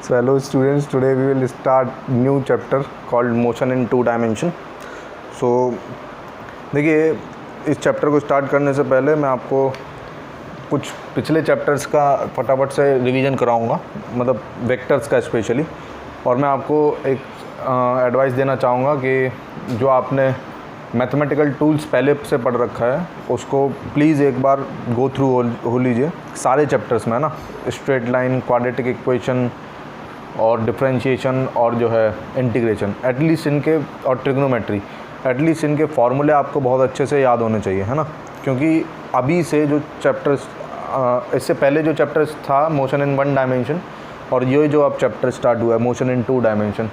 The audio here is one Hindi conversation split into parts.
So hello students, today we will start new chapter called motion in two dimension. So देखिए, इस चैप्टर को स्टार्ट करने से पहले मैं आपको कुछ पिछले चैप्टर्स का फटाफट से रिवीजन कराऊंगा, मतलब वेक्टर्स का स्पेशली। और मैं आपको एक एडवाइस देना चाहूँगा कि जो आपने मैथमेटिकल टूल्स पहले से पढ़ रखा है उसको प्लीज़ एक बार गो थ्रू हो लीजिए सारे चैप्टर्स में, है ना। स्ट्रेट लाइन, क्वाड्रेटिक इक्वेशन और डिफरेंशिएशन और जो है इंटीग्रेशन, एटलीस्ट इनके, और ट्रिग्नोमेट्री, एटलीस्ट इनके फॉर्मूले आपको बहुत अच्छे से याद होने चाहिए, है ना। क्योंकि अभी से जो चैप्टर्स, इससे पहले जो चैप्टर्स था मोशन इन वन डायमेंशन, और ये जो अब चैप्टर स्टार्ट हुआ है मोशन इन टू डायमेंशन,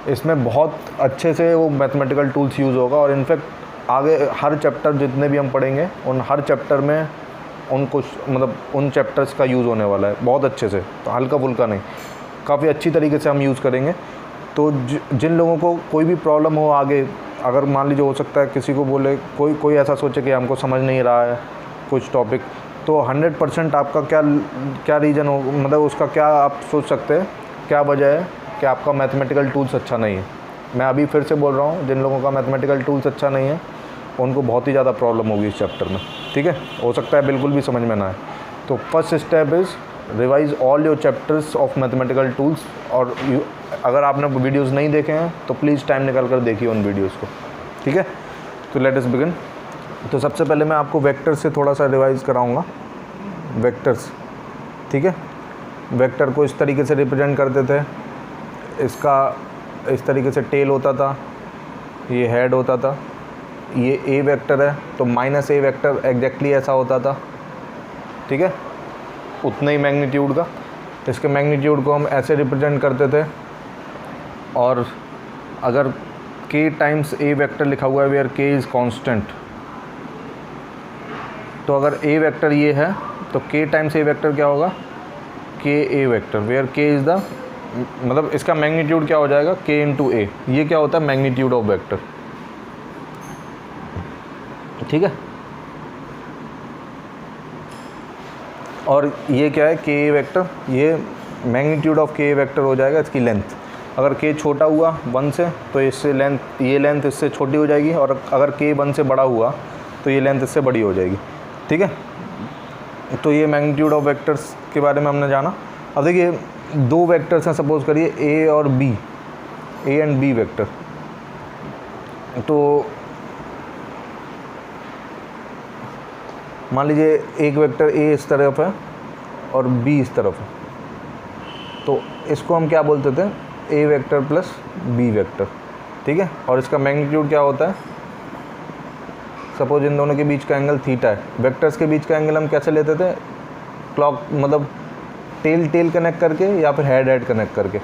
इसमें बहुत अच्छे से वो मैथमेटिकल टूल्स यूज़ होगा। और इनफैक्ट आगे हर चैप्टर जितने भी हम पढ़ेंगे उन हर चैप्टर में उनको मतलब उन चैप्टर्स का यूज़ होने वाला है बहुत अच्छे से, तो हल्का फुल्का नहीं, काफ़ी अच्छी तरीके से हम यूज़ करेंगे। तो जिन लोगों को कोई भी प्रॉब्लम हो आगे, अगर मान लीजिए हो सकता है किसी को बोले, कोई ऐसा सोचे कि हमको समझ नहीं रहा है कुछ टॉपिक, तो 100% आपका क्या रीज़न हो, मतलब उसका क्या आप सोच सकते हैं, क्या वजह है कि आपका मैथमेटिकल टूल्स अच्छा नहीं है। मैं अभी फिर से बोल रहा हूँ, जिन लोगों का मैथमेटिकल टूल्स अच्छा नहीं है उनको बहुत ही ज़्यादा प्रॉब्लम होगी इस चैप्टर में, ठीक है। हो सकता है बिल्कुल भी समझ में ना आए। तो first step is revise all your chapters of mathematical tools. और अगर आपने वीडियोस नहीं देखे हैं तो प्लीज़ टाइम निकाल कर देखिए उन वीडियोस को, ठीक है। तो लेट अस बिगिन। तो सबसे पहले मैं आपको वेक्टर्स से थोड़ा सा रिवाइज कराऊंगा। वेक्टर्स, ठीक है। वेक्टर को इस तरीके से रिप्रेजेंट करते थे, इसका इस तरीके से टेल होता था, ये हेड होता था, ये ए वेक्टर है तो माइनस ए वेक्टर एग्जैक्टली ऐसा होता था, ठीक है, उतने ही मैग्नीट्यूड का। इसके मैग्नीट्यूड को हम ऐसे रिप्रेजेंट करते थे। और अगर k टाइम्स ए वेक्टर लिखा हुआ है वेयर k इज़ कांस्टेंट, तो अगर ए वेक्टर ये है तो k टाइम्स ए वेक्टर क्या होगा, k a vector where k is the, मतलब इसका मैग्नीट्यूड क्या हो जाएगा, k इंटू ए। ये क्या होता है, मैग्नीट्यूड ऑफ वेक्टर, ठीक है। और ये क्या है, के ए वेक्टर, ये मैग्नीट्यूड ऑफ के ए वेक्टर हो जाएगा इसकी लेंथ। अगर के छोटा हुआ 1 से तो इससे लेंथ, ये लेंथ इससे छोटी हो जाएगी, और अगर के 1 से बड़ा हुआ तो ये लेंथ इससे बड़ी हो जाएगी, ठीक है। तो ये मैग्नीट्यूड ऑफ वेक्टर्स के बारे में हमने जाना। अब देखिए, दो वेक्टर्स हैं, सपोज करिए ए और b, a and B vector. तो मान लीजिए एक वेक्टर ए इस तरफ है और बी इस तरफ है, तो इसको हम क्या बोलते थे, ए वेक्टर प्लस बी वेक्टर, ठीक है। और इसका मैग्नीट्यूड क्या होता है, सपोज इन दोनों के बीच का एंगल थीटा है। वेक्टर्स के बीच का एंगल हम कैसे लेते थे, क्लॉक, मतलब टेल कनेक्ट करके या फिर हेड कनेक्ट करके,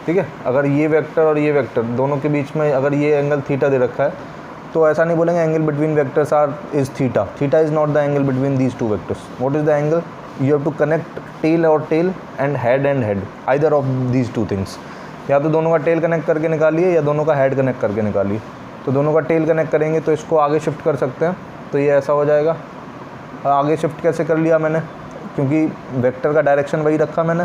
ठीक है। अगर ये वेक्टर और ये वेक्टर दोनों के बीच में अगर ये एंगल थीटा दे रखा है तो ऐसा नहीं बोलेंगे angle between vectors R is theta. Theta is not the angle between these two vectors. What is the angle, you have to connect tail और tail and head, either of these two things. या तो दोनों का टेल कनेक्ट करके निकालिए या दोनों का हेड कनेक्ट करके निकालिए। तो दोनों का टेल कनेक्ट करेंगे तो इसको आगे शिफ्ट कर सकते हैं, तो ये ऐसा हो जाएगा। आगे शिफ्ट कैसे कर लिया मैंने, क्योंकि वेक्टर का डायरेक्शन वही रखा मैंने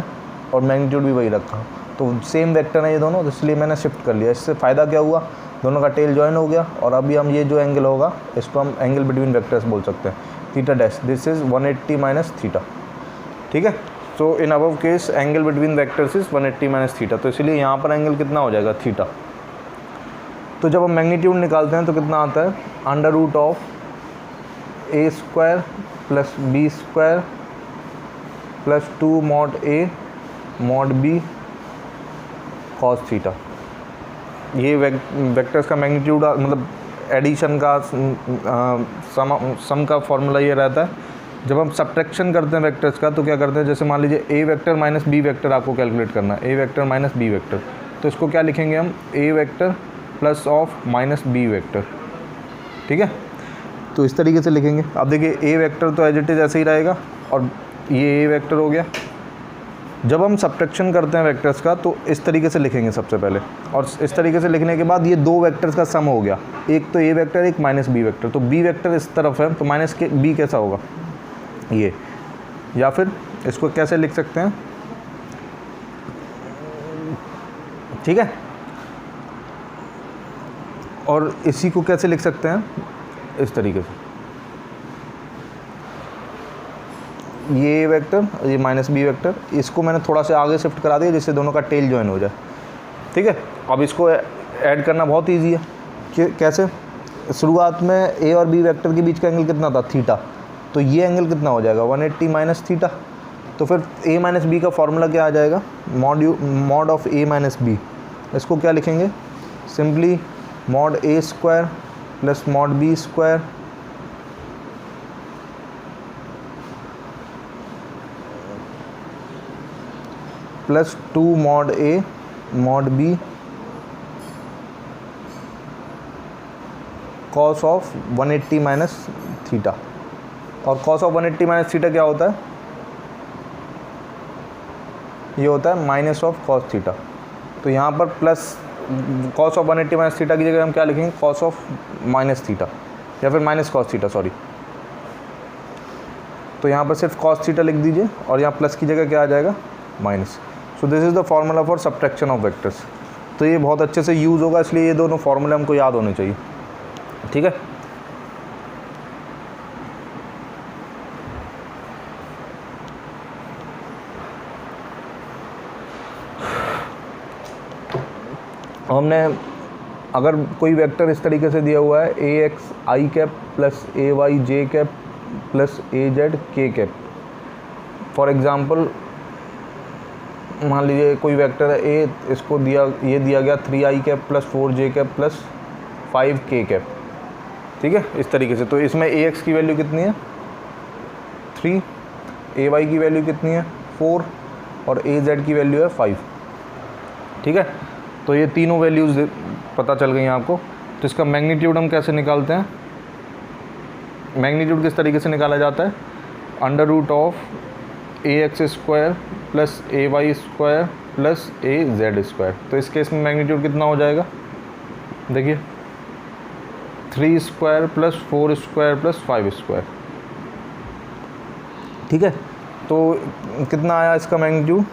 और मैग्नीट्यूड भी वही रखा, तो सेम वेक्टर है ये दोनों, तो इसलिए मैंने शिफ्ट कर लिया। इससे फ़ायदा क्या हुआ, दोनों का टेल जॉइन हो गया। और अभी हम ये जो एंगल होगा इसको हम एंगल बिटवीन वेक्टर्स बोल सकते हैं, theta dash, this is 180 minus theta, ठीक है। So in above case angle between vectors is 180 minus theta, तो इसलिए यहाँ पर एंगल कितना हो जाएगा, थीटा। तो जब हम मैग्नीट्यूड निकालते हैं तो कितना आता है, under root of a square plus b square plus 2 mod A mod B cos theta. ये वेक्टर्स का मैग्नीट्यूड, मतलब एडिशन का सम का फॉर्मूला ये रहता है। जब हम सब्ट्रैक्शन करते हैं वेक्टर्स का तो क्या करते हैं, जैसे मान लीजिए A vector minus B vector आपको कैलकुलेट करना है, A vector minus B vector, तो इसको क्या लिखेंगे हम, A vector plus of minus B vector, ठीक है। तो इस तरीके से लिखेंगे। अब देखिए ए वेक्टर तो एज इट इज़ ऐसे ही रहेगा और ये ए वेक्टर हो गया। जब हम सब्ट्रैक्शन करते हैं वेक्टर्स का तो इस तरीके से लिखेंगे सबसे पहले, और इस तरीके से लिखने के बाद ये दो वेक्टर्स का सम हो गया, एक तो ए वेक्टर एक माइनस बी वेक्टर। तो बी वेक्टर इस तरफ है तो माइनस के बी कैसा होगा, ये, या फिर इसको कैसे लिख सकते हैं, ठीक है। और इसी को कैसे लिख सकते हैं, इस तरीके से, ये वेक्टर, ये माइनस बी वेक्टर, इसको मैंने थोड़ा सा आगे शिफ्ट करा दिया जिससे दोनों का टेल जॉइन हो जाए। ठीक है, अब इसको ऐड करना बहुत ईजी है। कैसे, शुरुआत में ए और बी वेक्टर के बीच का एंगल कितना था, थीटा, तो ये एंगल कितना हो जाएगा 180 माइनस थीटा। तो फिर ए माइनस बी का फॉर्मूला क्या आ जाएगा, mod of A minus B. इसको क्या लिखेंगे, simply mod A square plus mod B square plus 2 mod A mod B cos of 180 minus theta. और कॉस ऑफ 180 माइनस थीटा क्या होता है, ये होता है माइनस ऑफ कॉस थीटा। तो यहाँ पर plus cos of 180 minus theta की जगह हम क्या लिखेंगे, कॉस ऑफ माइनस थीटा या फिर माइनस कॉस थीटा, सॉरी। तो यहाँ पर सिर्फ कॉस थीटा लिख दीजिए और यहाँ प्लस की जगह क्या आ जाएगा, minus. So this is the formula for subtraction of vectors. तो ये बहुत अच्छे से यूज़ होगा, इसलिए ये दोनों फॉर्मूले हमको याद होने चाहिए। ठीक है, हमने अगर कोई वेक्टर इस तरीके से दिया हुआ है, ए x I cap plus A y J cap plus A z k cap. For example मान लीजिए कोई वेक्टर है ए, इसको ये दिया गया 3i cap plus 4j cap plus 5k cap. ठीक है, इस तरीके से। तो इसमें ए एक्स की वैल्यू कितनी है 3, ए वाई की वैल्यू कितनी है 4 और ए जेड की वैल्यू है 5। ठीक है, तो ये तीनों वैल्यूज़ पता चल गई हैं आपको। तो इसका मैग्नीट्यूड हम कैसे निकालते हैं, मैग्नीट्यूड किस तरीके से निकाला जाता है, under root of A x square plus A y square plus A z square. तो इस केस में मैग्नीट्यूड कितना हो जाएगा, देखिए 3 square plus 4 square plus 5 square. ठीक है, तो कितना आया इसका मैग्नीट्यूड,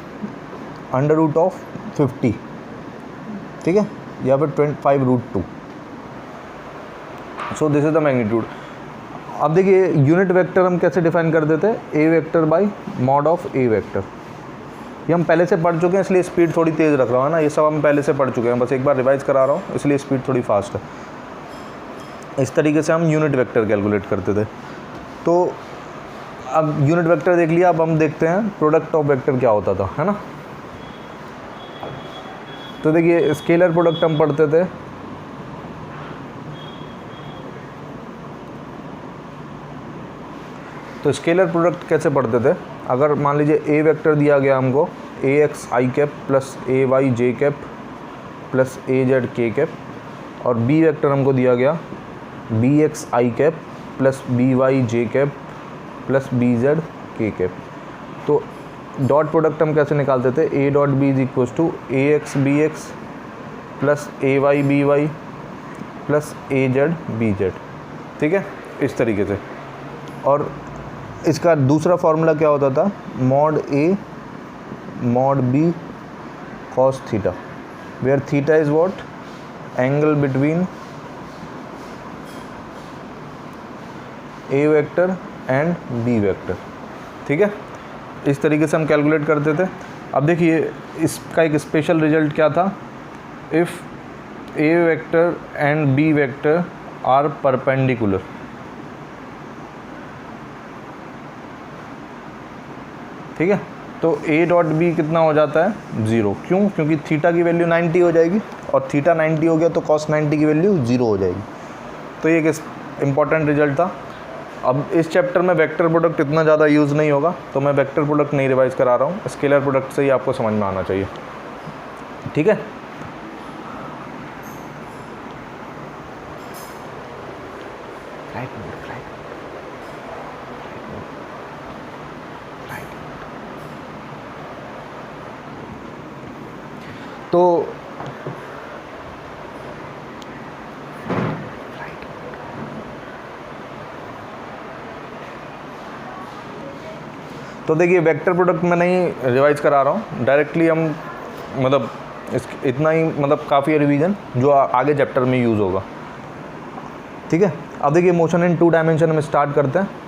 अंडर रूट ऑफ 50। ठीक है, या फिर 25√2। So this is the magnitude. अब देखिए यूनिट वेक्टर हम कैसे डिफाइन कर देते हैं, A vector by mod of A vector. ये हम पहले से पढ़ चुके हैं, इसलिए स्पीड थोड़ी तेज़ रख रहा हूँ ना, ये सब हम पहले से पढ़ चुके हैं, बस एक बार रिवाइज करा रहा हूँ, इसलिए स्पीड थोड़ी फास्ट है। इस तरीके से हम यूनिट वेक्टर कैलकुलेट करते थे। तो अब यूनिट वेक्टर देख लिया, अब हम देखते हैं प्रोडक्ट ऑफ वेक्टर क्या होता था, है ना। तो देखिए स्केलर प्रोडक्ट हम पढ़ते थे, तो स्केलर प्रोडक्ट कैसे पढ़ते थे, अगर मान लीजिए ए वेक्टर दिया गया हमको A x I cap plus A y J cap plus A z k cap, और बी वेक्टर हमको दिया गया बी एक्स आई कैप प्लस बी वाई जे cap plus B z k cap. तो डॉट प्रोडक्ट हम कैसे निकालते थे, A dot B is equal to A x B x plus A y B y plus A z B z. ठीक है, इस तरीके से। और इसका दूसरा फार्मूला क्या होता था, mod A mod B cos theta, where theta is what, angle between A vector and B vector. ठीक है, इस तरीके से हम कैलकुलेट करते थे। अब देखिए इसका एक स्पेशल रिजल्ट क्या था, if A vector and B vector are perpendicular. ठीक है, तो ए डॉट बी कितना हो जाता है 0। क्यों, क्योंकि थीटा की वैल्यू 90 हो जाएगी, और थीटा 90 हो गया तो कॉस 90 की वैल्यू 0 हो जाएगी। तो ये एक इम्पॉर्टेंट रिजल्ट था। अब इस चैप्टर में वेक्टर प्रोडक्ट इतना ज़्यादा यूज़ नहीं होगा, तो मैं वेक्टर प्रोडक्ट नहीं रिवाइज करा रहा हूँ, स्केलर प्रोडक्ट से ही आपको समझ में आना चाहिए। ठीक है, तो देखिए वेक्टर प्रोडक्ट में नहीं रिवाइज करा रहा हूँ, डायरेक्टली हम मतलब इस इतना ही मतलब काफ़ी है रिवीजन जो आगे चैप्टर में यूज़ होगा। ठीक है, अब देखिए मोशन इन 2 डायमेंशन में स्टार्ट करते हैं।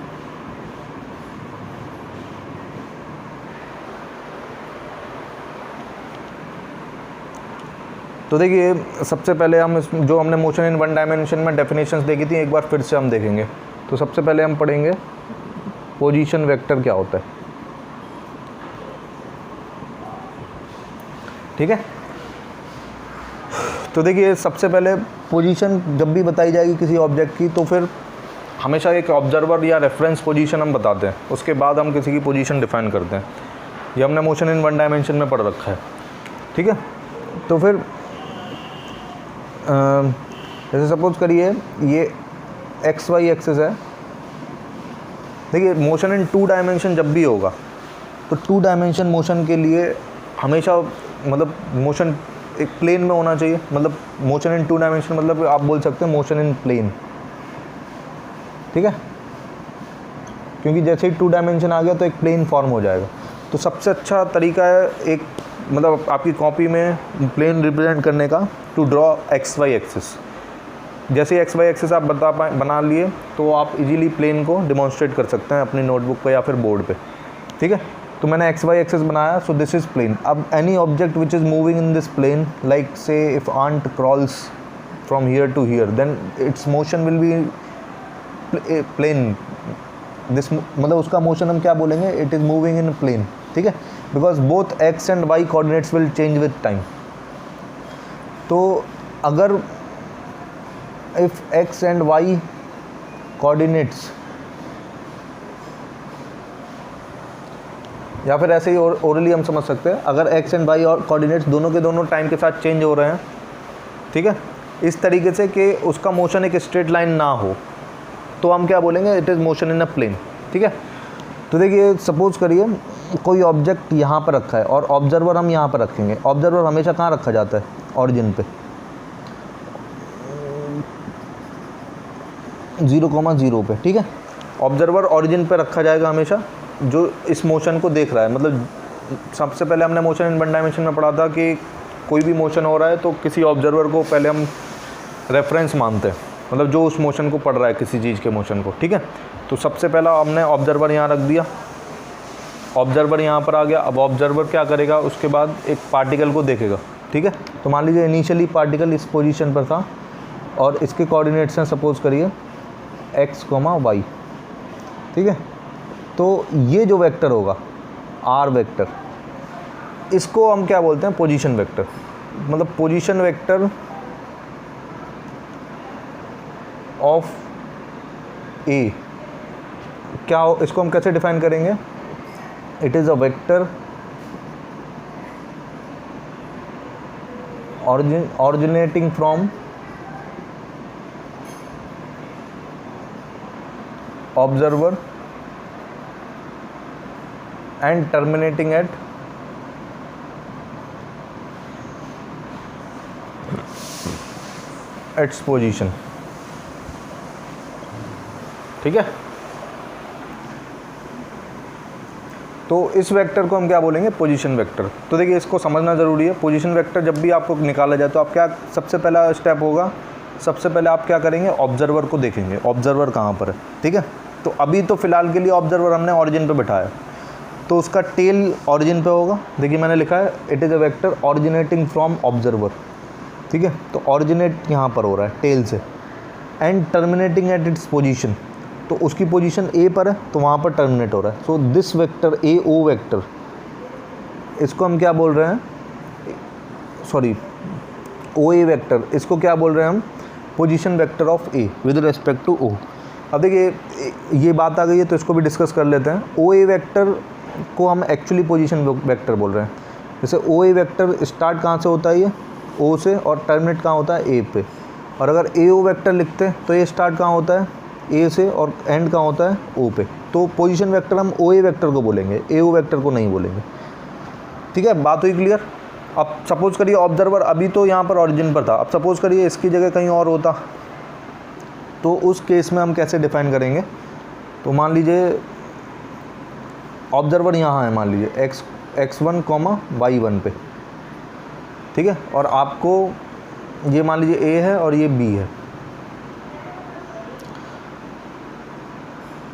तो देखिए सबसे पहले हम जो हमने मोशन इन 1 डायमेंशन में डेफिनेशंस देखी थी एक बार फिर से हम देखेंगे। तो सबसे पहले हम पढ़ेंगे पोजीशन वेक्टर क्या होता है। ठीक है, तो देखिए सबसे पहले पोजीशन जब भी बताई जाएगी किसी ऑब्जेक्ट की तो फिर हमेशा एक ऑब्जर्वर या रेफरेंस पोजीशन हम बताते हैं, उसके बाद हम किसी की पोजीशन डिफाइन करते हैं। ये हमने मोशन इन 1 डायमेंशन में पढ़ रखा है। ठीक है, तो फिर जैसे सपोज करिए ये एक्स वाई एक्सिस है। देखिए मोशन इन 2 डायमेंशन जब भी होगा तो 2 डायमेंशन मोशन के लिए हमेशा मतलब मोशन एक प्लेन में होना चाहिए। मतलब मोशन इन 2 डायमेंशन मतलब आप बोल सकते हैं मोशन इन प्लेन। ठीक है, क्योंकि जैसे ही 2 डायमेंशन आ गया तो एक प्लेन फॉर्म हो जाएगा। तो सबसे अच्छा तरीका है एक मतलब आपकी कॉपी में प्लेन रिप्रेजेंट करने का, to draw x Y axis. जैसे ही एक्स वाई एक्सिस आप बना लिए तो आप इजीली प्लेन को डिमॉन्स्ट्रेट कर सकते हैं अपनी नोटबुक पे या फिर बोर्ड पे। ठीक है, तो मैंने एक्स वाई एक्सिस बनाया, सो दिस इज़ प्लेन। अब any object which is moving in this plane, like say if ant crawls from here to here, then its motion will be plane. This मतलब उसका मोशन हम क्या बोलेंगे, it is moving in plane. ठीक है, because both X and Y coordinates will change with time. तो अगर if X and Y coordinates, या फिर ऐसे ही ओरली हम समझ सकते हैं, अगर एक्स एंड वाई और कोऑर्डिनेट्स दोनों के दोनों टाइम के साथ चेंज हो रहे हैं, ठीक है, इस तरीके से कि उसका मोशन एक स्ट्रेट लाइन ना हो, तो हम क्या बोलेंगे, it is motion in a plane. ठीक है, तो देखिए सपोज करिए कोई ऑब्जेक्ट यहाँ पर रखा है और ऑब्जर्वर हम यहाँ पर रखेंगे। ऑब्जर्वर हमेशा कहाँ रखा जाता है, ऑरिजिन पे, 0,0 पे। ठीक है, ऑब्जर्वर ऑरिजिन पे रखा जाएगा हमेशा, जो इस मोशन को देख रहा है। मतलब सबसे पहले हमने मोशन इन 1 डायमेंशन में पढ़ा था कि कोई भी मोशन हो रहा है तो किसी ऑब्जर्वर को पहले हम रेफरेंस मानते हैं, मतलब जो उस मोशन को पढ़ रहा है, किसी चीज़ के मोशन को। ठीक है, तो सबसे पहला हमने ऑब्जर्वर यहाँ रख दिया, ऑब्जर्वर यहाँ पर आ गया। अब ऑब्जर्वर क्या करेगा, उसके बाद एक पार्टिकल को देखेगा। ठीक है, तो मान लीजिए इनिशियली पार्टिकल इस पोजीशन पर था और इसके कोऑर्डिनेट्स हैं सपोज करिए x, y। ठीक है, तो ये जो वेक्टर होगा r वेक्टर, इसको हम क्या बोलते हैं, पोजीशन वेक्टर। मतलब पोजीशन वेक्टर ऑफ a क्या हो, इसको हम कैसे डिफाइन करेंगे, it is a vector originating from observer and terminating at its position। ठीक है, तो इस वेक्टर को हम क्या बोलेंगे, पोजीशन वेक्टर। तो देखिए इसको समझना ज़रूरी है। पोजीशन वेक्टर जब भी आपको निकाला जाए तो आप क्या, सबसे पहला स्टेप होगा, सबसे पहले आप क्या करेंगे, ऑब्जर्वर को देखेंगे, ऑब्जर्वर कहाँ पर है। ठीक है, तो अभी तो फ़िलहाल के लिए ऑब्जर्वर हमने ऑरिजिन पे बिठाया, तो उसका टेल ऑरिजिन पे होगा। देखिए मैंने लिखा है it is a vector originating from observer. ठीक है, तो ऑरिजिनेट यहाँ पर हो रहा है टेल से, and terminating at its position, तो उसकी पोजीशन ए पर है तो वहाँ पर टर्मिनेट हो रहा है। So this vector A O vector, इसको हम क्या बोल रहे हैं, सॉरी ओ ए वेक्टर, इसको क्या बोल रहे हैं हम, position vector of A with respect to O. अब देखिए ये बात आ गई है तो इसको भी डिस्कस कर लेते हैं। ओ ए वेक्टर को हम एक्चुअली पोजीशन वेक्टर बोल रहे हैं। जैसे ओ ए वेक्टर स्टार्ट कहाँ से होता है, ये ओ से, और टर्मिनेट कहाँ होता है, ए पे। और अगर ए ओ वेक्टर लिखते हैं तो ये स्टार्ट कहाँ होता है, ए से, और एंड कहाँ होता है, ओ पे। तो पोजीशन वेक्टर हम ओ ए वेक्टर को बोलेंगे, ए ओ वेक्टर को नहीं बोलेंगे। ठीक है, बात हुई क्लियर। अब सपोज़ करिए ऑब्जर्वर अभी तो यहाँ पर ऑरिजिन पर था, अब सपोज़ करिए इसकी जगह कहीं और होता, तो उस केस में हम कैसे डिफाइन करेंगे। तो मान लीजिए ऑब्जर्वर यहाँ है, मान लीजिए x1, y1 पे। ठीक है। और आपको ये मान लीजिए ए है और ये बी है,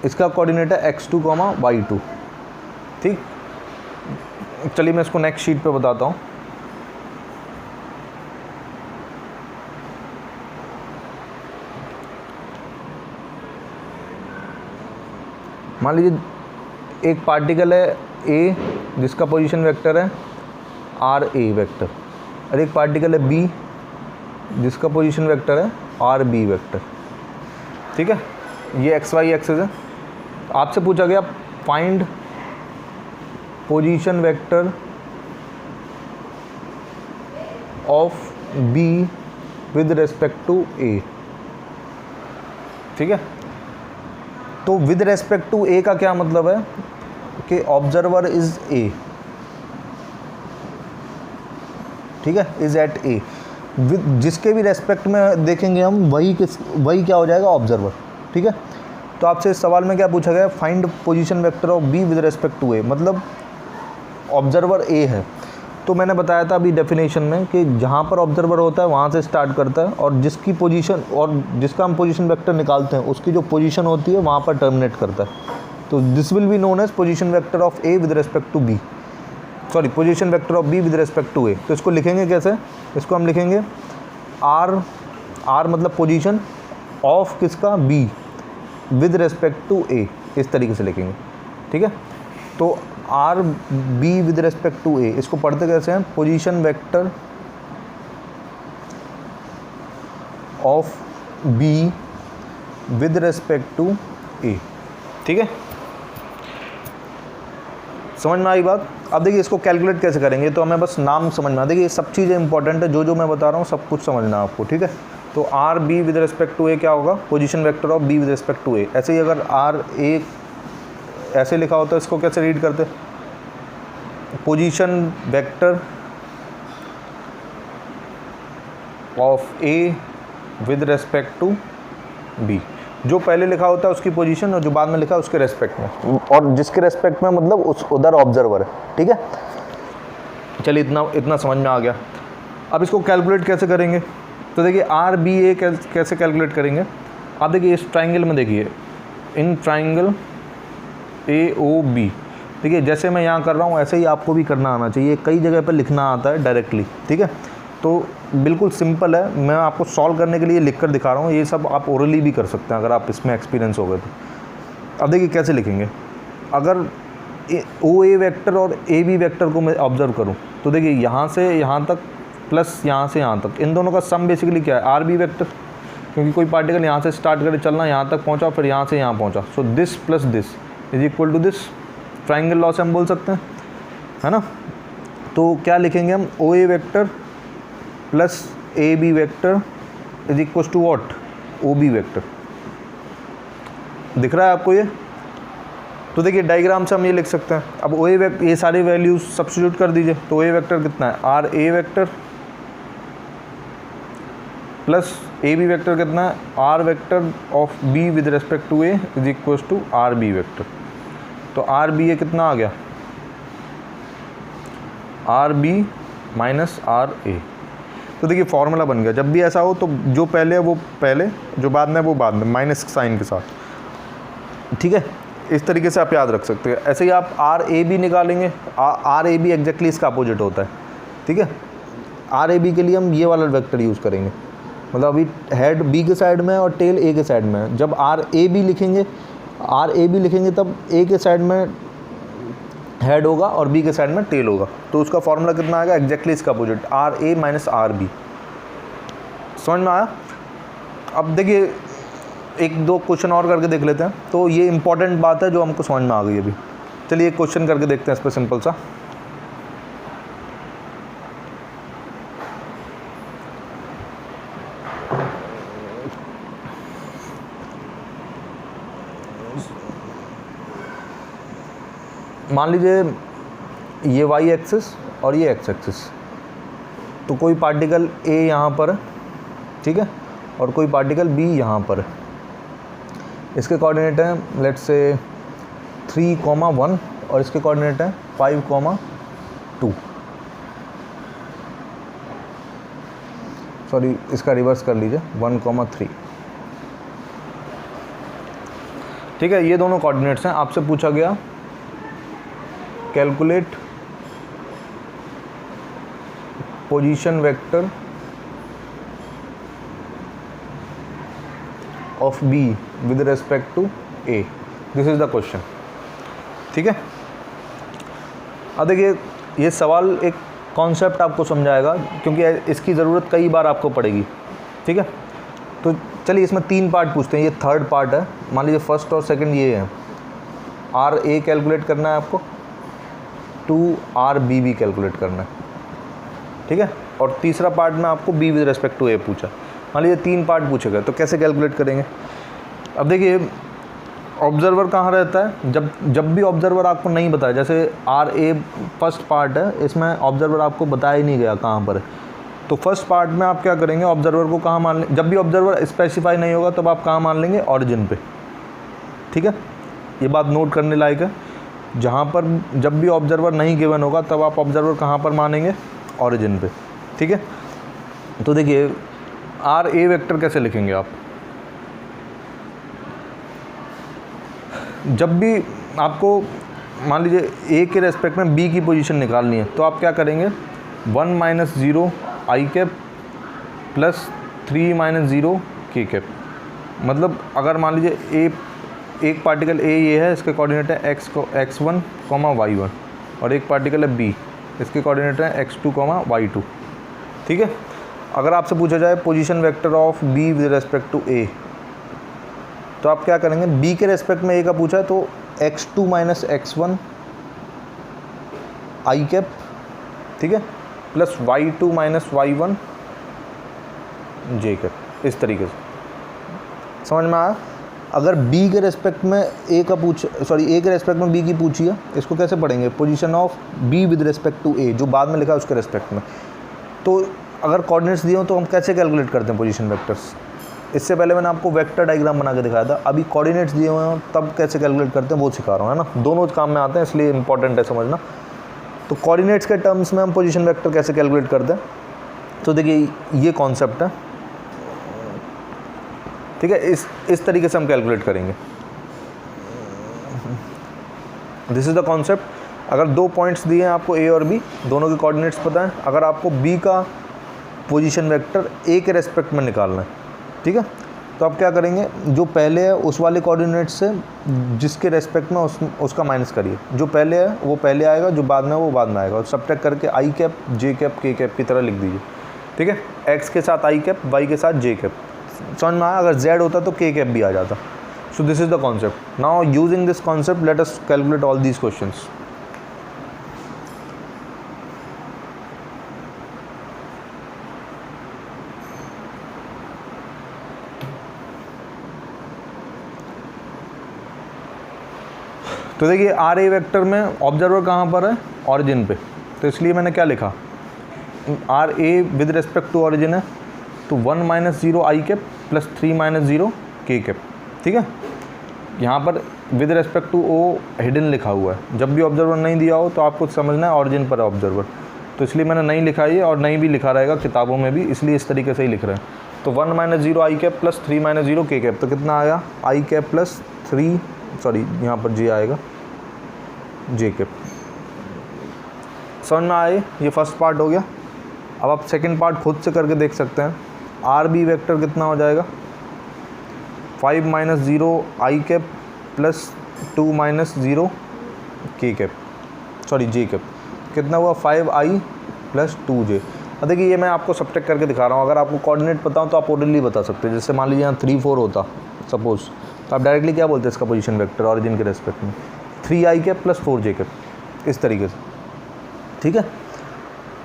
इसका कोऑर्डिनेट है x2, y2, ठीक। चलिए मैं इसको नेक्स्ट शीट पे बताता हूँ। मान लीजिए एक पार्टिकल है ए जिसका पोजीशन वेक्टर है आर ए वेक्टर, और एक पार्टिकल है बी जिसका पोजीशन वेक्टर है आर बी वेक्टर, ठीक है। ये एक्स वाई एक्सेस है। आपसे पूछा गया find position vector of B with respect to A, ठीक है। तो विद रेस्पेक्ट टू ए का क्या मतलब है कि ऑब्जर्वर इज ए, ठीक है, इज एट ए। जिसके भी रेस्पेक्ट में देखेंगे हम वही क्या हो जाएगा, ऑब्जर्वर, ठीक है। तो आपसे इस सवाल में क्या पूछा गया, find position vector of B with respect to A, मतलब ऑब्जर्वर ए है। तो मैंने बताया था अभी डेफिनेशन में कि जहाँ पर ऑब्जर्वर होता है वहाँ से स्टार्ट करता है, और जिसकी पोजीशन और जिसका हम पोजीशन वेक्टर निकालते हैं उसकी जो पोजीशन होती है वहाँ पर टर्मिनेट करता है। तो this will be known as position vector of A with respect to B, sorry position vector of B with respect to A. तो इसको लिखेंगे कैसे, इसको हम लिखेंगे आर मतलब पोजीशन ऑफ किसका, B with respect to A, इस तरीके से लिखेंगे, ठीक है। तो are B with respect to A, इसको पढ़ते कैसे हैं, position vector of B with respect to A, ठीक है। समझ में आई बात। अब देखिए इसको कैलकुलेट कैसे करेंगे, तो हमें बस नाम समझ में आ, देखिए ये सब चीज़ें इंपॉर्टेंट है, जो मैं बता रहा हूँ सब कुछ समझना है आपको, ठीक है। तो are B with respect to A क्या होगा, position vector of B with respect to A. ऐसे ही अगर आर ए ऐसे लिखा होता है, इसको कैसे रीड करते, position vector of A with respect to B. जो पहले लिखा होता है उसकी पोजीशन, और जो बाद में लिखा है उसके रेस्पेक्ट में, और जिसके रेस्पेक्ट में मतलब उस उधर ऑब्जर्वर है, ठीक है। चलिए इतना समझ में आ गया। अब इसको कैलकुलेट कैसे करेंगे, तो देखिए आर बी ए कैसे कैलकुलेट करेंगे। आप देखिए इस ट्राइंगल में देखिए, in triangle A O B, देखिए जैसे मैं यहाँ कर रहा हूँ ऐसे ही आपको भी करना आना चाहिए। कई जगह पर लिखना आता है डायरेक्टली, ठीक है। तो बिल्कुल सिंपल है, मैं आपको सॉल्व करने के लिए लिख कर दिखा रहा हूँ। ये सब आप ओरली भी कर सकते हैं अगर आप इसमें एक्सपीरियंस हो गए तो। अब देखिए कैसे लिखेंगे, अगर ओ ए वेक्टर और ए बी वेक्टर को मैं ऑब्जर्व करूँ तो देखिए यहाँ से यहाँ तक प्लस यहाँ से यहाँ तक, इन दोनों का सम बेसिकली क्या है, आर बी वेक्टर। क्योंकि कोई पार्टिकल यहाँ से स्टार्ट करे चलना, यहाँ तक पहुँचा, फिर यहाँ से यहाँ पहुँचा, so this plus this is equal to this. Triangle law से हम बोल सकते हैं, है ना। तो क्या लिखेंगे हम, O A vector plus A B vector is equal to what, O B vector. दिख रहा है आपको ये। तो देखिए डायग्राम से हम ये लिख सकते हैं। अब ओ ए वेक्टर, ये सारे वैल्यूज सब्स्टिट्यूट कर दीजिए। तो ओ ए वेक्टर कितना है, r A vector plus A B vector कितना है, r vector of B with respect to A is equal to r B vector. तो आर बी ए कितना आ गया, r B minus r A. तो देखिए फॉर्मूला बन गया। जब भी ऐसा हो तो जो पहले है वो पहले, जो बाद में वो बाद में, माइनस साइन के साथ, ठीक है। इस तरीके से आप याद रख सकते हैं। ऐसे ही आप आर ए बी निकालेंगे, आर ए बी एग्जैक्टली इसका अपोजिट होता है, ठीक है। आर ए बी के लिए हम ये वाला वेक्टर यूज़ करेंगे, मतलब अभी हेड बी के साइड में और टेल ए के साइड में। जब आर ए बी लिखेंगे तब ए के साइड में हेड होगा और बी के साइड में टेल होगा। तो उसका फॉर्मूला कितना आएगा, एग्जैक्टली इसका opposite, r A minus r B. समझ में आया। अब देखिए एक दो क्वेश्चन और करके देख लेते हैं। तो ये इंपॉर्टेंट बात है जो हमको समझ में आ गई अभी। चलिए एक क्वेश्चन करके देखते हैं इस पर, सिंपल सा। मान लीजिए ये वाई एक्सिस और ये एक्स एक्सिस। तो कोई पार्टिकल ए यहाँ पर है, ठीक है, और कोई पार्टिकल बी यहाँ पर है। इसके कोऑर्डिनेट हैं लेट्स से 3,1 और इसके कोऑर्डिनेट हैं 5,2। सॉरी इसका रिवर्स कर लीजिए 1,3। ठीक है, ये दोनों कोऑर्डिनेट्स हैं। आपसे पूछा गया calculate position vector of B with respect to A, this is the question. ठीक है, अब देखिए ये सवाल एक कॉन्सेप्ट आपको समझाएगा, क्योंकि इसकी ज़रूरत कई बार आपको पड़ेगी। ठीक है, तो चलिए इसमें 3 पार्ट पूछते हैं। ये थर्ड पार्ट है। मान लीजिए फर्स्ट और सेकंड ये है, आर ए कैलकुलेट करना है आपको, 2 आर बी भी कैलकुलेट करना है। ठीक है, और तीसरा पार्ट में आपको बी विद रेस्पेक्ट टू ए पूछा। मान लीजिए 3 पार्ट पूछे गए, तो कैसे कैलकुलेट करेंगे? अब देखिए ऑब्जर्वर कहाँ रहता है? जब भी ऑब्जर्वर आपको नहीं बताया, जैसे आर ए फर्स्ट पार्ट है, इसमें ऑब्जर्वर आपको बताया ही नहीं गया कहाँ पर है, तो फर्स्ट पार्ट में आप क्या करेंगे, ऑब्जर्वर को कहाँ मान लें? जब भी ऑब्जर्वर स्पेसिफाई नहीं होगा तब आप कहाँ मान लेंगे? ऑरिजिन पे। ठीक है, ये बात नोट करने लायक है। जहाँ पर जब भी ऑब्जर्वर नहीं गिवन होगा तब आप ऑब्जर्वर कहाँ पर मानेंगे? ऑरिजिन पे। ठीक है, तो देखिए आर ए वेक्टर कैसे लिखेंगे आप? जब भी आपको मान लीजिए ए के रेस्पेक्ट में बी की पोजीशन निकालनी है, तो आप क्या करेंगे? 1 - 0 आई कैप प्लस 3 - 0 के कैप। मतलब अगर मान लीजिए ए, एक पार्टिकल ए ये है, इसके कोऑर्डिनेट है x1, y1, और एक पार्टिकल है बी, इसके कोऑर्डिनेट है x2, y2। ठीक है, अगर आपसे पूछा जाए position vector of B with respect to A, तो आप क्या करेंगे? बी के रेस्पेक्ट में ए का पूछा है तो x2 - x1 आई कैप, ठीक है, plus y2 - y1 J cap, इस तरीके से। समझ में आया? अगर बी के रेस्पेक्ट में ए के रेस्पेक्ट में बी की पूछी है, इसको कैसे पढ़ेंगे? Position of B with respect to A, जो बाद में लिखा है उसके रेस्पेक्ट में। तो अगर कोऑर्डिनेट्स दिए हो तो हम कैसे कैलकुलेट करते हैं पोजीशन वेक्टर्स? इससे पहले मैंने आपको वेक्टर डायग्राम बना के दिखाया था। अभी कोऑर्डिनेट्स दिए हुए हैं तब कैसे कैलकुलेट करते हैं वो सिखा रहा हूँ, है ना। दोनों काम में आते हैं, इसलिए इंपॉर्टेंट है समझना। तो कोऑर्डिनेट्स के टर्म्स में हम पोजीशन वेक्टर कैसे कैलकुलेट करते हैं, तो देखिए ये कॉन्सेप्ट है। ठीक है, इस तरीके से हम कैलकुलेट करेंगे। This is the concept. अगर 2 पॉइंट्स दिए हैं आपको ए और बी, दोनों के कोऑर्डिनेट्स पता है, अगर आपको बी का पोजीशन वेक्टर ए के रेस्पेक्ट में निकालना है, ठीक है, तो आप क्या करेंगे? जो पहले है उस वाले कोऑर्डिनेट से जिसके रेस्पेक्ट में उसका माइनस करिए। जो पहले है वो पहले आएगा, जो बाद में है वो बाद में आएगा, और सब्ट्रैक्ट करके आई कैप, जे कैप, के कैप की तरह लिख दीजिए। ठीक है, एक्स के साथ आई कैप, वाई के साथ जे कैप। समझ में आया? अगर जेड होता तो के कैप भी आ जाता। So this is the concept. Now using this concept let us calculate all these questions. तो देखिए आर ए वेक्टर में ऑब्जर्वर कहाँ पर है? ऑरिजिन पे। तो इसलिए मैंने क्या लिखा? R A with respect to origin है, तो 1 - 0 आई कैप प्लस 3 - 0 के कैप। ठीक है, यहाँ पर with respect to O hidden लिखा हुआ है। जब भी ऑब्जर्वर नहीं दिया हो तो आपको समझना है ऑरिजिन पर है ऑब्जर्वर, तो इसलिए मैंने नहीं लिखा ये, और नहीं भी लिखा रहेगा किताबों में भी, इसलिए इस तरीके से ही लिख रहे हैं। तो 1 - 0 आई कैप प्लस 3 - 0 के कैप, तो कितना आया? आई कैप प्लस 3, सॉरी यहाँ पर जे आएगा, जे कैप। समझ में आए? ये फर्स्ट पार्ट हो गया। अब आप सेकंड पार्ट खुद से करके देख सकते हैं। आर बी वेक्टर कितना हो जाएगा? 5 - 0 आई कैप प्लस 2 - 0 के कैप, सॉरी जे कैप। कितना हुआ? 5i plus 2j। अब देखिए ये मैं आपको सब्ट्रैक्ट करके दिखा रहा हूँ। अगर आपको कोऑर्डिनेट पता हो तो आप ओरिजिनली बता सकते हैं। जैसे मान लीजिए यहाँ 3 4 होता सपोज, तो आप डायरेक्टली क्या बोलते हैं इसका पोजीशन वेक्टर ऑरिजिन के रेस्पेक्ट में? 3i cap plus 4j cap, इस तरीके से। ठीक है,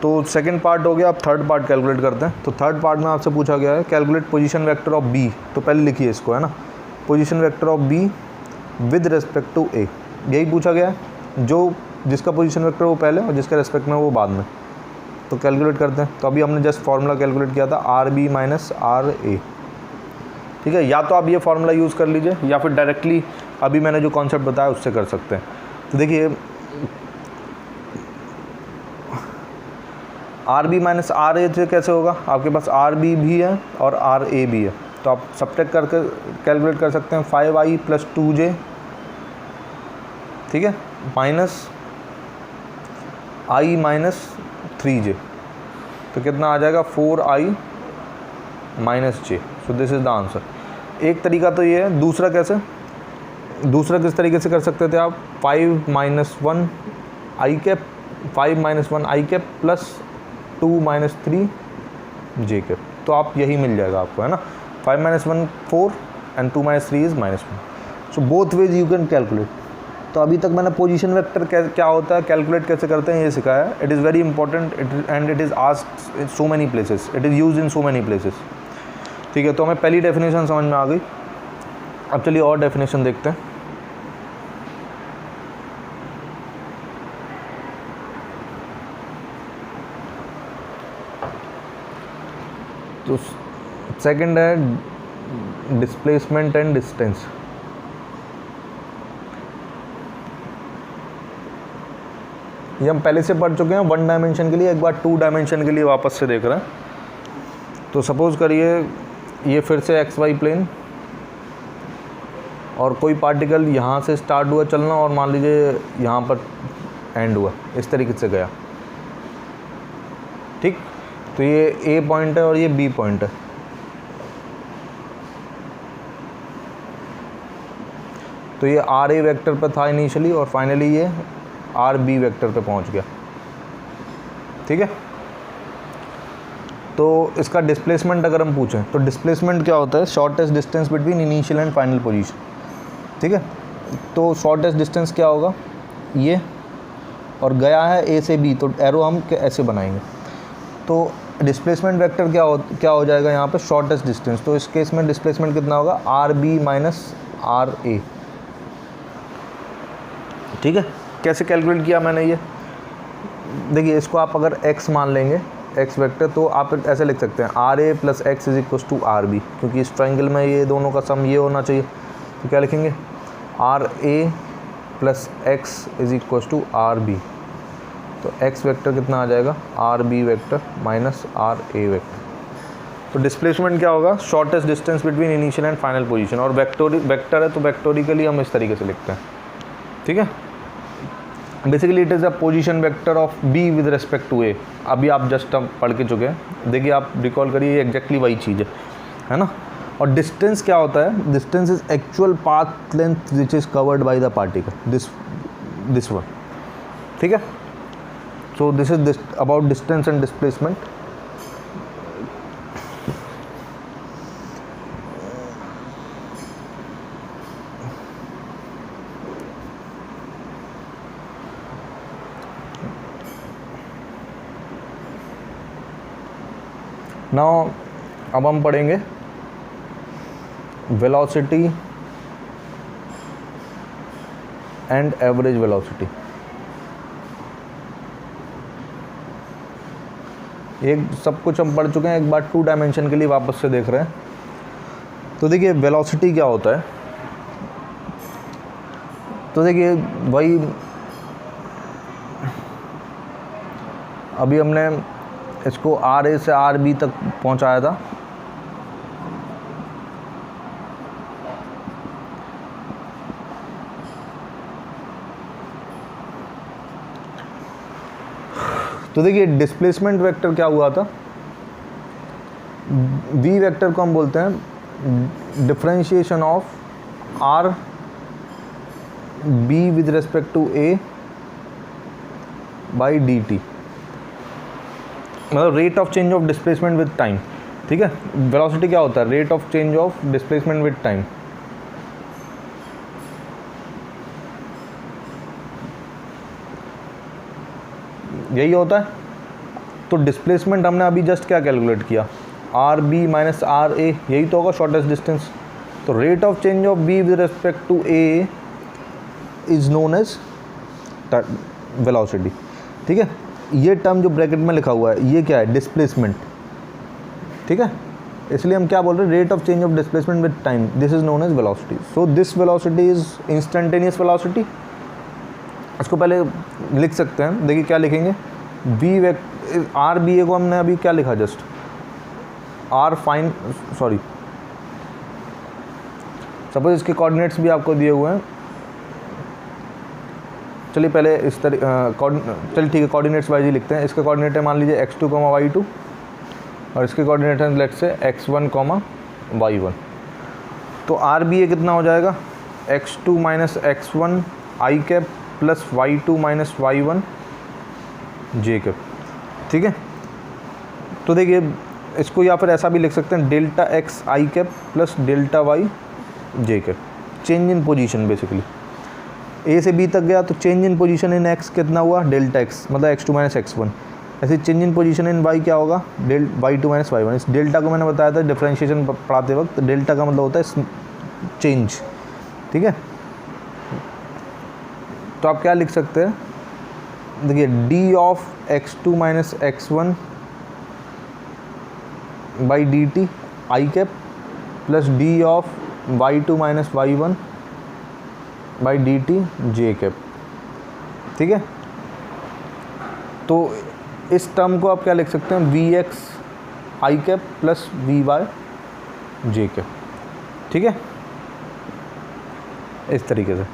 तो सेकंड पार्ट हो गया। अब थर्ड पार्ट कैलकुलेट करते हैं। तो थर्ड पार्ट में आपसे पूछा गया है calculate position vector of B. तो पहले लिखिए इसको, है ना, position vector of B with respect to A, यही पूछा गया है। जो जिसका पोजीशन वेक्टर वो पहले और जिसके रेस्पेक्ट में वो बाद में। तो कैलकुलेट करते हैं। तो अभी हमने जस्ट फार्मूला कैलकुलेट किया था, आर बी माइनस आर ए। ठीक है, या तो आप ये फार्मूला यूज़ कर लीजिए या फिर डायरेक्टली अभी मैंने जो कॉन्सेप्ट बताया उससे कर सकते हैं। तो देखिए आर बी माइनस आर ए से कैसे होगा, आपके पास आर बी भी है और आर ए भी है, तो आप सब्ट्रैक्ट करके कैलकुलेट कर सकते हैं 5i + 2j, ठीक है, माइनस i - 3j, तो कितना आ जाएगा 4i - j। So this is the answer. एक तरीका तो ये है, दूसरा कैसे, दूसरा किस तरीके से कर सकते थे आप, 5 - 1 i cap, 5 - 1 i cap plus 2 - 3 j cap, तो आप यही मिल जाएगा आपको, है ना। 5 - 1 4 and 2 - 3 is -1। So both ways you can calculate. तो अभी तक मैंने पोजीशन वेक्टर क्या होता है, कैलकुलेट कैसे करते हैं, ये सिखाया है। It is very important and it is asked in so many places, it is used in so many places, ठीक है। तो हमें पहली डेफिनेशन समझ में आ गई। अब चलिए और डेफिनेशन देखते हैं। तो सेकंड है डिस्प्लेसमेंट एंड डिस्टेंस। ये हम पहले से पढ़ चुके हैं 1 डायमेंशन के लिए, एक बार 2 डायमेंशन के लिए वापस से देख रहे हैं। तो सपोज़ करिए ये फिर से XY प्लेन, और कोई पार्टिकल यहाँ से स्टार्ट हुआ चलना और मान लीजिए यहाँ पर एंड हुआ, इस तरीके से गया, ठीक। तो ये A पॉइंट है और ये B पॉइंट है। तो ये RA वेक्टर पर था इनिशियली और फाइनली ये RB वेक्टर पे पहुंच गया, ठीक है। तो इसका डिस्प्लेसमेंट अगर हम पूछें तो डिस्प्लेसमेंट क्या होता है, shortest distance between initial and final position, ठीक है। तो शॉर्टेस्ट डिस्टेंस क्या होगा, ये, और गया है A से B, तो एरो हम ऐसे बनाएंगे। तो डिस्प्लेसमेंट वेक्टर क्या हो जाएगा यहाँ पे, शॉर्टेस्ट डिस्टेंस। तो इस केस में डिस्प्लेसमेंट कितना होगा, RB - RA, ठीक है। कैसे कैलकुलेट किया मैंने ये, देखिए इसको आप अगर x मान लेंगे, x वेक्टर, तो आप ऐसे लिख सकते हैं RA + x = RB, क्योंकि इस ट्रायंगल में ये दोनों का सम ये होना चाहिए। तो क्या लिखेंगे, RA + x = RB, तो x वेक्टर कितना आ जाएगा, RB vector minus RA vector. तो डिस्प्लेसमेंट क्या होगा, shortest distance between initial and final position, और वेक्टर है तो वेक्टोरिकली हम इस तरीके से लिखते हैं, ठीक है। Basically it is a position vector of B with respect to A। अभी आप जस्ट हम पढ़ के चुके हैं, देखिए आप रिकॉल करिए, एग्जैक्टली वही चीज़ है ना। और डिस्टेंस क्या होता है, distance is actual path length which is covered by the particle, this one, ठीक है। So this is about distance and displacement. Now अब हम पढ़ेंगे वेलोसिटी एंड एवरेज वेलोसिटी। एक सब कुछ हम पढ़ चुके हैं, एक बार 2 डायमेंशन के लिए वापस से देख रहे हैं। तो देखिए वेलोसिटी क्या होता है, तो देखिए वही अभी हमने इसको RA से RB तक पहुंचाया था, तो देखिए डिस्प्लेसमेंट वेक्टर क्या हुआ था, V वेक्टर को हम बोलते हैं differentiation of RB with respect to A by dt, मतलब rate of change of displacement with time, ठीक है। वेलोसिटी क्या होता है, rate of change of displacement with time. यही होता है। तो डिस्प्लेसमेंट हमने अभी जस्ट क्या कैलकुलेट किया, RB - RA, यही तो होगा शॉर्टेस्ट डिस्टेंस। तो rate of change of B with respect to A is known as velocity, ठीक है। ये टर्म जो ब्रैकेट में लिखा हुआ है ये क्या है, डिस्प्लेसमेंट, ठीक है। इसलिए हम क्या बोल रहे हैं, rate of change of displacement with time, this is known as velocity. So this velocity is instantaneous velocity. इसको पहले लिख सकते हैं, देखिए क्या लिखेंगे, आर बी ए को हमने अभी क्या लिखा, just r fine, sorry suppose इसके कोऑर्डिनेट्स भी आपको दिए हुए हैं। चलिए पहले इस चलिए ठीक है, कोऑर्डिनेट्स वाइज ही लिखते हैं। इसके कोऑर्डिनेट है मान लीजिए x2, y2 और इसके कोऑर्डिनेट है लेट्स से x1, y1। तो आर बी ए कितना हो जाएगा, x2 minus x1 I cap plus y2 minus y1 J cap. ठीक है, तो देखिए इसको या फिर ऐसा भी लिख सकते हैं, delta X I cap plus delta Y J cap, change in position basically. A से बी तक गया तो change in position in X कितना हुआ, डेल्टा एक्स मतलब x2 माइनस x1। ऐसे change in position in Y क्या होगा, y2 माइनस y1। इस डेल्टा को मैंने बताया था डिफरेंशिएशन पढ़ाते वक्त, डेल्टा का मतलब होता है चेंज। ठीक है, तो आप क्या लिख सकते हैं, देखिए D of x2 minus x1 by d T I cap plus D of y2 minus y1 by d T J cap. ठीक है, तो इस टर्म को आप क्या लिख सकते हैं, वी एक्स आई कैप प्लस वी वाई जे कैप। ठीक है, इस तरीके से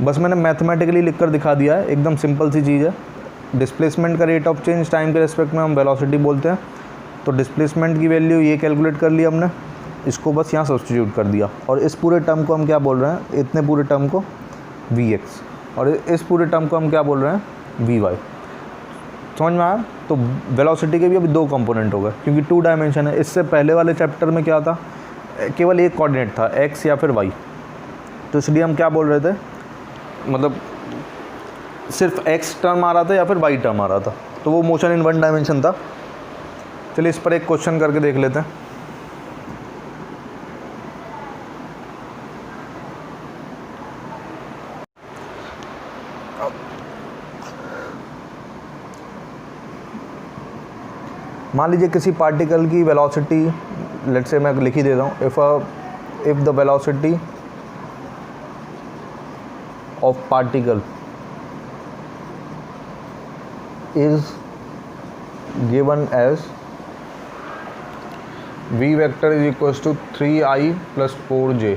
बस मैंने मैथमेटिकली लिख कर दिखा दिया है, एकदम सिंपल सी चीज़ है। डिस्प्लेसमेंट का रेट ऑफ चेंज टाइम के रेस्पेक्ट में हम वेलोसिटी बोलते हैं। तो डिस्प्लेसमेंट की वैल्यू ये कैलकुलेट कर लिया हमने, इसको बस यहाँ सब्स्टिट्यूट कर दिया, और इस पूरे टर्म को हम क्या बोल रहे हैं, इतने पूरे टर्म को वी एक्स, और इस पूरे टर्म को हम क्या बोल रहे हैं, वी वाई। समझ में आया? तो वेलोसिटी के भी अभी दो कंपोनेंट हो गए, क्योंकि 2 डायमेंशन है। इससे पहले वाले चैप्टर में क्या था, केवल एक कोऑर्डिनेट था, एक्स या फिर वाई। तो इसलिए हम क्या बोल रहे थे, मतलब सिर्फ एक्स टर्म आ रहा था या फिर वाई टर्म आ रहा था, तो वो मोशन इन 1 डायमेंशन था। चलिए इस पर एक क्वेश्चन करके देख लेते हैं। मान लीजिए किसी पार्टिकल की वेलोसिटी, लेट्स से मैं लिख ही देता हूँ, if the velocity of particle is given as v vector is equals to 3i plus 4j।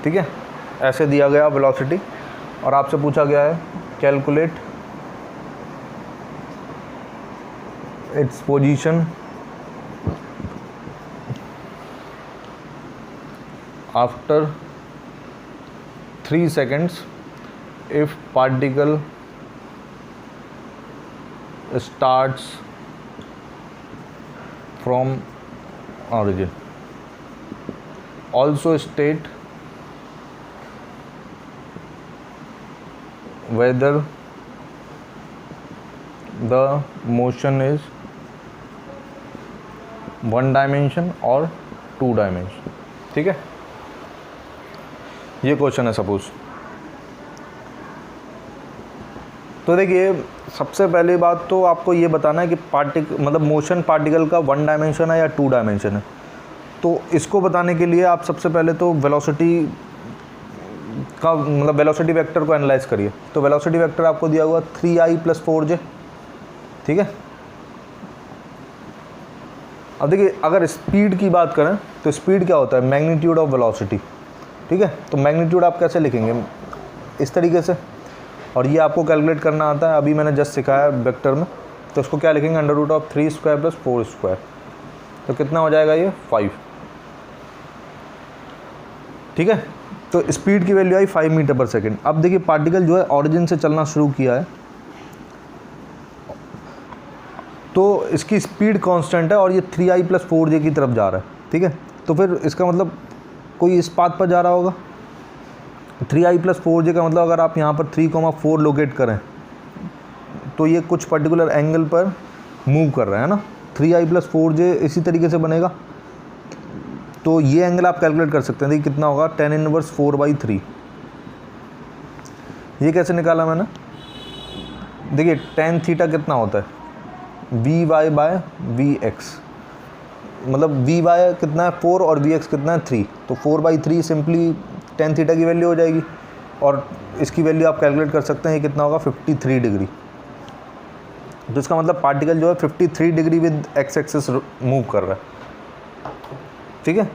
ठीक है, ऐसे दिया गया वेलोसिटी, और आपसे पूछा गया है calculate its position after 3 seconds if particle starts from origin. Also state whether the motion is 1 dimension और 2 डायमेंशन। ठीक है, ये क्वेश्चन है सपोज। तो देखिए सबसे पहली बात तो आपको ये बताना है कि मतलब मोशन पार्टिकल का 1 डायमेंशन है या 2 डायमेंशन है। तो इसको बताने के लिए आप सबसे पहले तो वेलोसिटी का मतलब वेलोसिटी वेक्टर को एनालाइज करिए। तो वेलोसिटी वेक्टर आपको दिया हुआ 3i प्लस 4j। ठीक है, अब देखिए अगर स्पीड की बात करें तो स्पीड क्या होता है, मैग्नीट्यूड ऑफ वेलोसिटी। ठीक है, तो मैग्नीट्यूड आप कैसे लिखेंगे, इस तरीके से, और ये आपको कैलकुलेट करना आता है, अभी मैंने जस्ट सिखाया वेक्टर में। तो इसको क्या लिखेंगे, under root of 3 square plus 4 square. तो कितना हो जाएगा ये 5। ठीक है, तो स्पीड की वैल्यू आई 5 मीटर पर सेकेंड। अब देखिए पार्टिकल जो है ऑरिजिन से चलना शुरू किया है, तो इसकी स्पीड कांस्टेंट है और ये 3i प्लस 4j की तरफ जा रहा है। ठीक है, तो फिर इसका मतलब कोई इस पाथ पर जा रहा होगा। 3i प्लस 4j का मतलब अगर आप यहाँ पर 3,4 लोकेट करें तो ये कुछ पर्टिकुलर एंगल पर मूव कर रहा है ना। 3i प्लस 4j इसी तरीके से बनेगा, तो ये एंगल आप कैलकुलेट कर सकते हैं। देखिए कितना होगा, tan इनवर्स 4/3। ये कैसे निकाला मैंने, देखिए tan थीटा कितना होता है, v y by v x, मतलब वी वाई कितना है 4 और वी एक्स कितना है 3, तो 4/3 सिंपली tan थीटा की वैल्यू हो जाएगी। और इसकी वैल्यू आप कैलकुलेट कर सकते हैं, ये कितना होगा 53 डिग्री। तो इसका मतलब पार्टिकल जो है 53 degree with x axis move कर रहा है, ठीक है।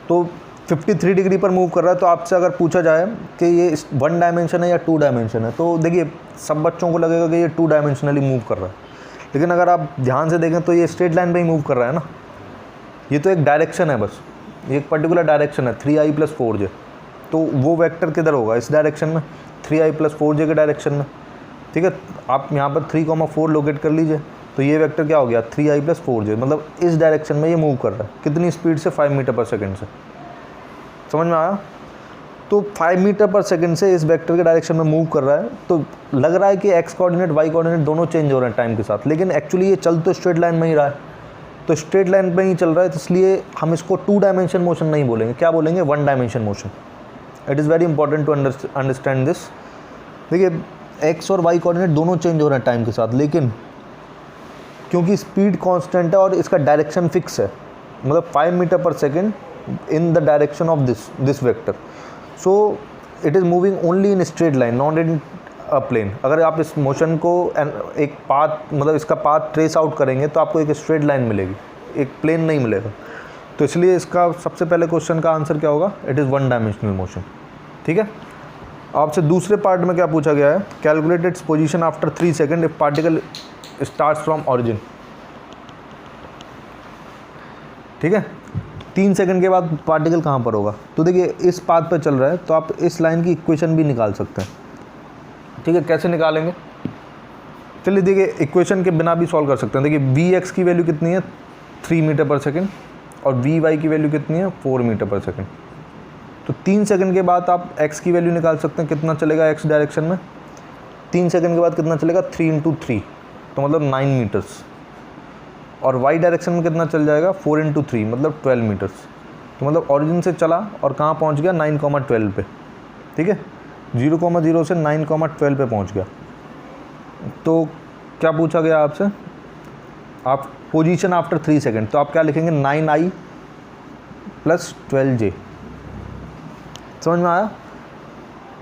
तो 53 डिग्री पर मूव कर रहा है। तो आपसे अगर पूछा जाए कि ये 1 डायमेंशन है या 2 डायमेंशन है, तो देखिए सब बच्चों को लगेगा कि ये 2 डायमेंशनली मूव कर रहा है, लेकिन अगर आप ध्यान से देखें तो ये स्ट्रेट लाइन पे ही मूव कर रहा है ना। ये तो एक डायरेक्शन है, बस ये एक पर्टिकुलर डायरेक्शन है 3i + 4j। तो वो वेक्टर किधर होगा, इस डायरेक्शन में, 3i + 4j के डायरेक्शन में, ठीक है। आप यहाँ पर 3,4 लोकेट कर लीजिए, तो ये वेक्टर क्या हो गया 3i + 4j, मतलब इस डायरेक्शन में ये मूव कर रहा है। कितनी स्पीड से, 5 मीटर पर सेकेंड से। समझ में आया। तो 5 मीटर पर सेकेंड से इस वेक्टर के डायरेक्शन में मूव कर रहा है। तो लग रहा है कि एक्स कोऑर्डिनेट वाई कोऑर्डिनेट दोनों चेंज हो रहे हैं टाइम के साथ, लेकिन एक्चुअली ये चल तो स्ट्रेट लाइन में ही रहा है। तो स्ट्रेट लाइन पे ही चल रहा है, तो इसलिए हम इसको 2 डायमेंशन मोशन नहीं बोलेंगे, क्या बोलेंगे, 1 dimension motion. It is very important to understand this. देखिए एक्स और वाई कोऑर्डिनेट दोनों चेंज हो रहे हैं टाइम के साथ, लेकिन क्योंकि स्पीड कांस्टेंट है और इसका डायरेक्शन फिक्स है, मतलब 5 metre per second in the direction of this vector, so it is moving only in straight line, not in a plane। अगर आप इस मोशन को एक पाथ, मतलब इसका पाथ ट्रेस आउट करेंगे तो आपको एक स्ट्रेट लाइन मिलेगी, एक प्लेन नहीं मिलेगा। तो इसलिए इसका सबसे पहले क्वेश्चन का आंसर क्या होगा, इट इज़ 1 डायमेंशनल मोशन, ठीक है। आपसे दूसरे पार्ट में क्या पूछा गया है, calculate its position after 3 second if particle starts from origin, ठीक है। 3 सेकंड के बाद पार्टिकल कहाँ पर होगा। तो देखिए इस पाथ पे चल रहा है, तो आप इस लाइन की इक्वेशन भी निकाल सकते हैं, ठीक है। कैसे निकालेंगे, चलिए देखिए इक्वेशन के बिना भी सॉल्व कर सकते हैं। देखिए वी एक्स की वैल्यू कितनी है 3 मीटर पर सेकेंड और वी वाई की वैल्यू कितनी है 4 मीटर पर सेकेंड। तो 3 सेकंड के बाद आप एक्स की वैल्यू निकाल सकते हैं, कितना चलेगा एक्स डायरेक्शन में, 3 सेकंड के बाद कितना चलेगा 3 × 3, तो मतलब 9 मीटर्स। और वाई डायरेक्शन में कितना चल जाएगा 4 × 3, मतलब 12 मीटर्स। तो मतलब ऑरिजिन से चला और कहाँ पहुँच गया 9,12 पे, ठीक है। 0,0 से 9,12 पे पहुँच गया। तो क्या पूछा गया आपसे, आप पोजीशन आफ्टर 3 सेकंड, तो आप क्या लिखेंगे 9i + 12j। समझ में आया।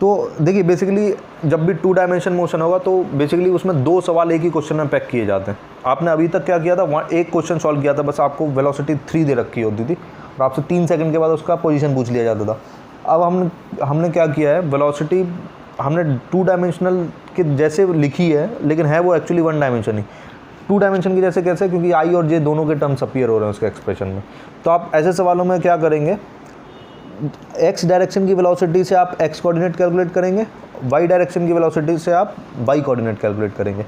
तो देखिए बेसिकली जब भी 2 डायमेंशन मोशन होगा तो बेसिकली उसमें 2 सवाल एक ही क्वेश्चन में पैक किए जाते हैं। आपने अभी तक क्या किया था, वहाँ एक क्वेश्चन सॉल्व किया था, बस आपको वेलोसिटी 3 दे रखी होती थी और आपसे 3 सेकंड के बाद उसका पोजीशन पूछ लिया जाता था। अब हमने क्या किया है, वेलोसिटी हमने 2 डायमेंशनल के जैसे लिखी है, लेकिन है वो एक्चुअली 1 डायमेंशन ही। 2 डायमेंशन की जैसे कैसे, क्योंकि आई और जे दोनों के टर्म्स अपीयर हो रहे हैं उसके एक्सप्रेशन में। तो आप ऐसे सवालों में क्या करेंगे, एक्स डायरेक्शन की वेलोसिटी से आप एक्स कोऑर्डिनेट कैलकुलेट करेंगे, वाई डायरेक्शन की वेलोसिटी से आप वाई कोऑर्डिनेट कैलकुलेट करेंगे।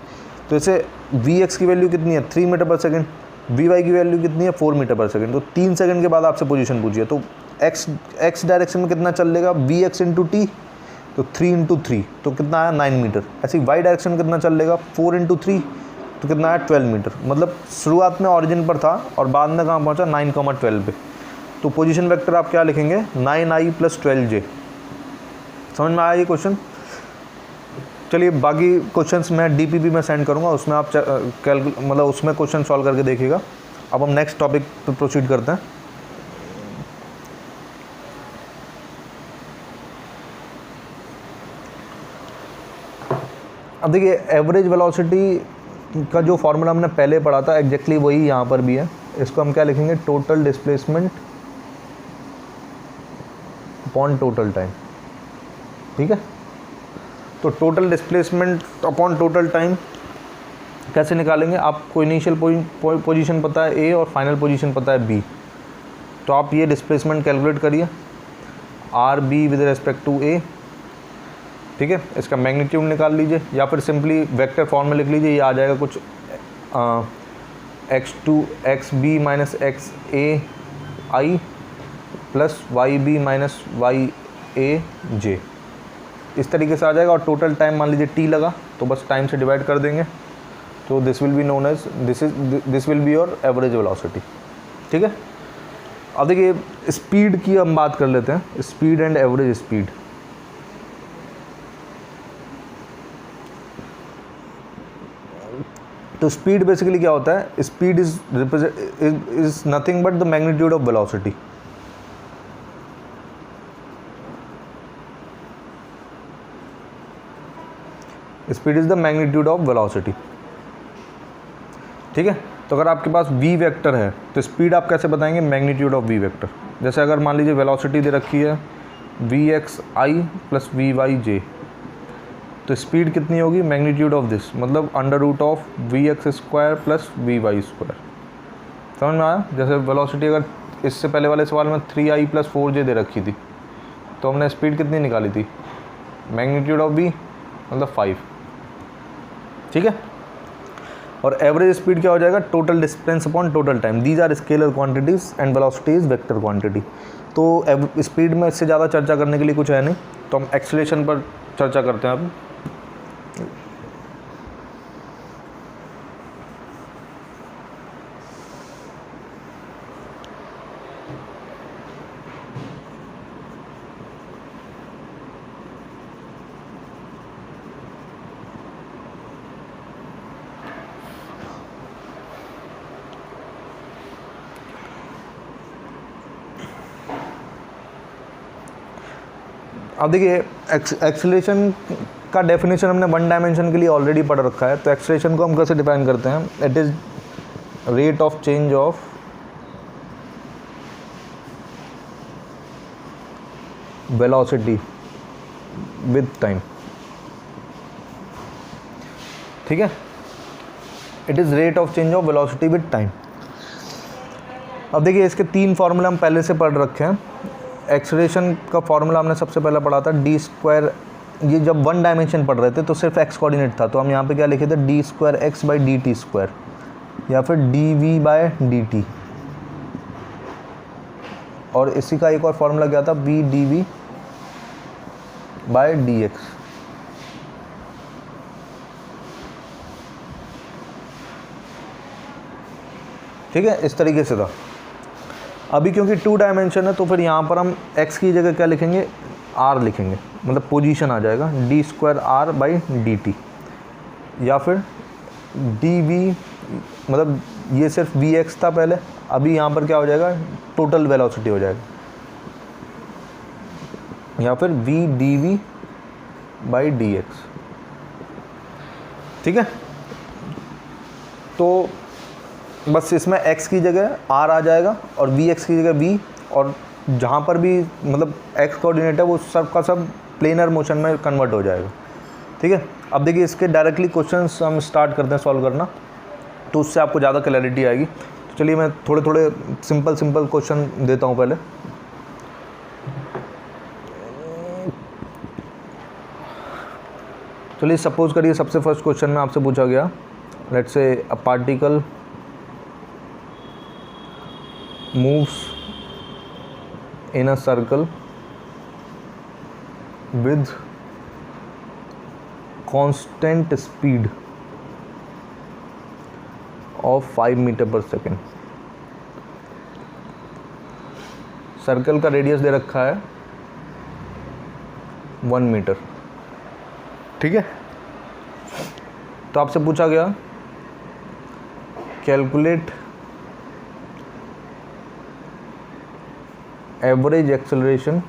तो इसे वी एक्स की वैल्यू कितनी है 3 metre per second, we Y की वैल्यू कितनी है 4 मीटर पर सेकेंड। तो 3 सेकंड के बाद आपसे पोजीशन पूछिए, तो एक्स डायरेक्शन में कितना चल लेगा वी एक्स × टी, तो 3 × 3 तो कितना आया 9 मीटर। ऐसे ही वाई डायरेक्शन में कितना चल लेगा 4 × 3 तो कितना आया 12 मीटर। मतलब शुरुआत में ऑरिजिन पर था और बाद में कहाँ पहुँचा 9,12 पे। तो पोजीशन वेक्टर आप क्या लिखेंगे 9i + 12j। समझ में आया ये क्वेश्चन। चलिए बाकी क्वेश्चंस मैं डीपीपी में सेंड करूंगा, उसमें आप मतलब उसमें क्वेश्चन सॉल्व करके देखिएगा। अब हम नेक्स्ट टॉपिक पर प्रोसीड करते हैं। अब देखिए एवरेज वेलोसिटी का जो फॉर्मूला हमने पहले पढ़ा था एग्जैक्टली वही यहाँ पर भी है। इसको हम क्या लिखेंगे, total displacement upon total time, ठीक है। तो total displacement upon total time कैसे निकालेंगे, आपको इनिशियल पोजीशन पता है ए और फाइनल पोजीशन पता है बी। तो आप ये डिस्प्लेसमेंट कैलकुलेट करिए R B with respect to A, ठीक है। इसका मैग्नीट्यूड निकाल लीजिए या फिर सिंपली वेक्टर फॉर्म में लिख लीजिए, ये आ जाएगा कुछ x2 xb minus X A I plus Y B minus Y A J, इस तरीके से आ जाएगा। और टोटल टाइम मान लीजिए t लगा तो बस टाइम से डिवाइड कर देंगे, तो this will be known as this will be your average velocity, ठीक है। अब देखिए स्पीड की हम बात कर लेते हैं, स्पीड एंड एवरेज स्पीड। तो स्पीड बेसिकली क्या होता है, speed is nothing but the magnitude of velocity. Speed is the magnitude of velocity. ठीक है, तो अगर आपके पास v वेक्टर है तो स्पीड आप कैसे बताएंगे, मैग्नीट्यूड ऑफ v वेक्टर। जैसे अगर मान लीजिए वेलोसिटी दे रखी है vxi प्लस vyj, तो स्पीड कितनी होगी, मैग्नीट्यूड ऑफ दिस, मतलब under root of vx square plus vy square. समझ में आया। जैसे वेलोसिटी अगर इससे पहले वाले सवाल में 3i प्लस 4j दे रखी थी, तो हमने स्पीड कितनी निकाली थी, मैग्नीट्यूड ऑफ v मतलब 5। ठीक है, और एवरेज स्पीड क्या हो जाएगा, total distance upon total time. These are scalar quantities and velocity is vector quantity. तो स्पीड में इससे ज़्यादा चर्चा करने के लिए कुछ है नहीं, तो हम एक्सेलरेशन पर चर्चा करते हैं अब। अब देखिए एक्सेलरेशन का डेफिनेशन हमने वन डायमेंशन के लिए ऑलरेडी पढ़ रखा है। तो एक्सेलरेशन को हम कैसे डिफाइन करते हैं, it is rate of change of velocity with time. ठीक है, it is rate of change of velocity with time. अब देखिए इसके 3 फार्मूला हम पहले से पढ़ रखे हैं। एक्सेलरेशन का फार्मूला हमने सबसे पहले पढ़ा था डी स्क्वायर। ये जब वन डायमेंशन पढ़ रहे थे तो सिर्फ एक्स कोऑर्डिनेट था, तो हम यहाँ पे क्या लिखे थे, d square x by d t square, या फिर d v by d t. और इसी का एक और फार्मूला क्या था, v d v by d x. ठीक है, इस तरीके से था। अभी क्योंकि 2 डायमेंशन है तो फिर यहाँ पर हम x की जगह क्या लिखेंगे, r लिखेंगे, मतलब पोजीशन आ जाएगा d square r by d t, या फिर डी वी, मतलब ये सिर्फ वी एक्स था पहले, अभी यहाँ पर क्या हो जाएगा, टोटल वेलोसिटी हो जाएगा, या फिर v d v by d x. ठीक है, तो बस इसमें x की जगह r आ जाएगा और vx की जगह v, और जहाँ पर भी मतलब x कोऑर्डिनेट है वो सब का सब प्लेनर मोशन में कन्वर्ट हो जाएगा। ठीक है, अब देखिए इसके डायरेक्टली क्वेश्चंस हम स्टार्ट करते हैं सॉल्व करना, तो उससे आपको ज़्यादा क्लैरिटी आएगी। तो चलिए मैं थोड़े थोड़े सिंपल क्वेश्चन देता हूँ पहले। चलिए सपोज करिए सबसे फर्स्ट क्वेश्चन में आपसे पूछा गया, let's say a particle moves in a circle with constant speed of 5 metre per second. Circle का रेडियस दे रखा है 1 मीटर। ठीक है, तो आपसे पूछा गया calculate average acceleration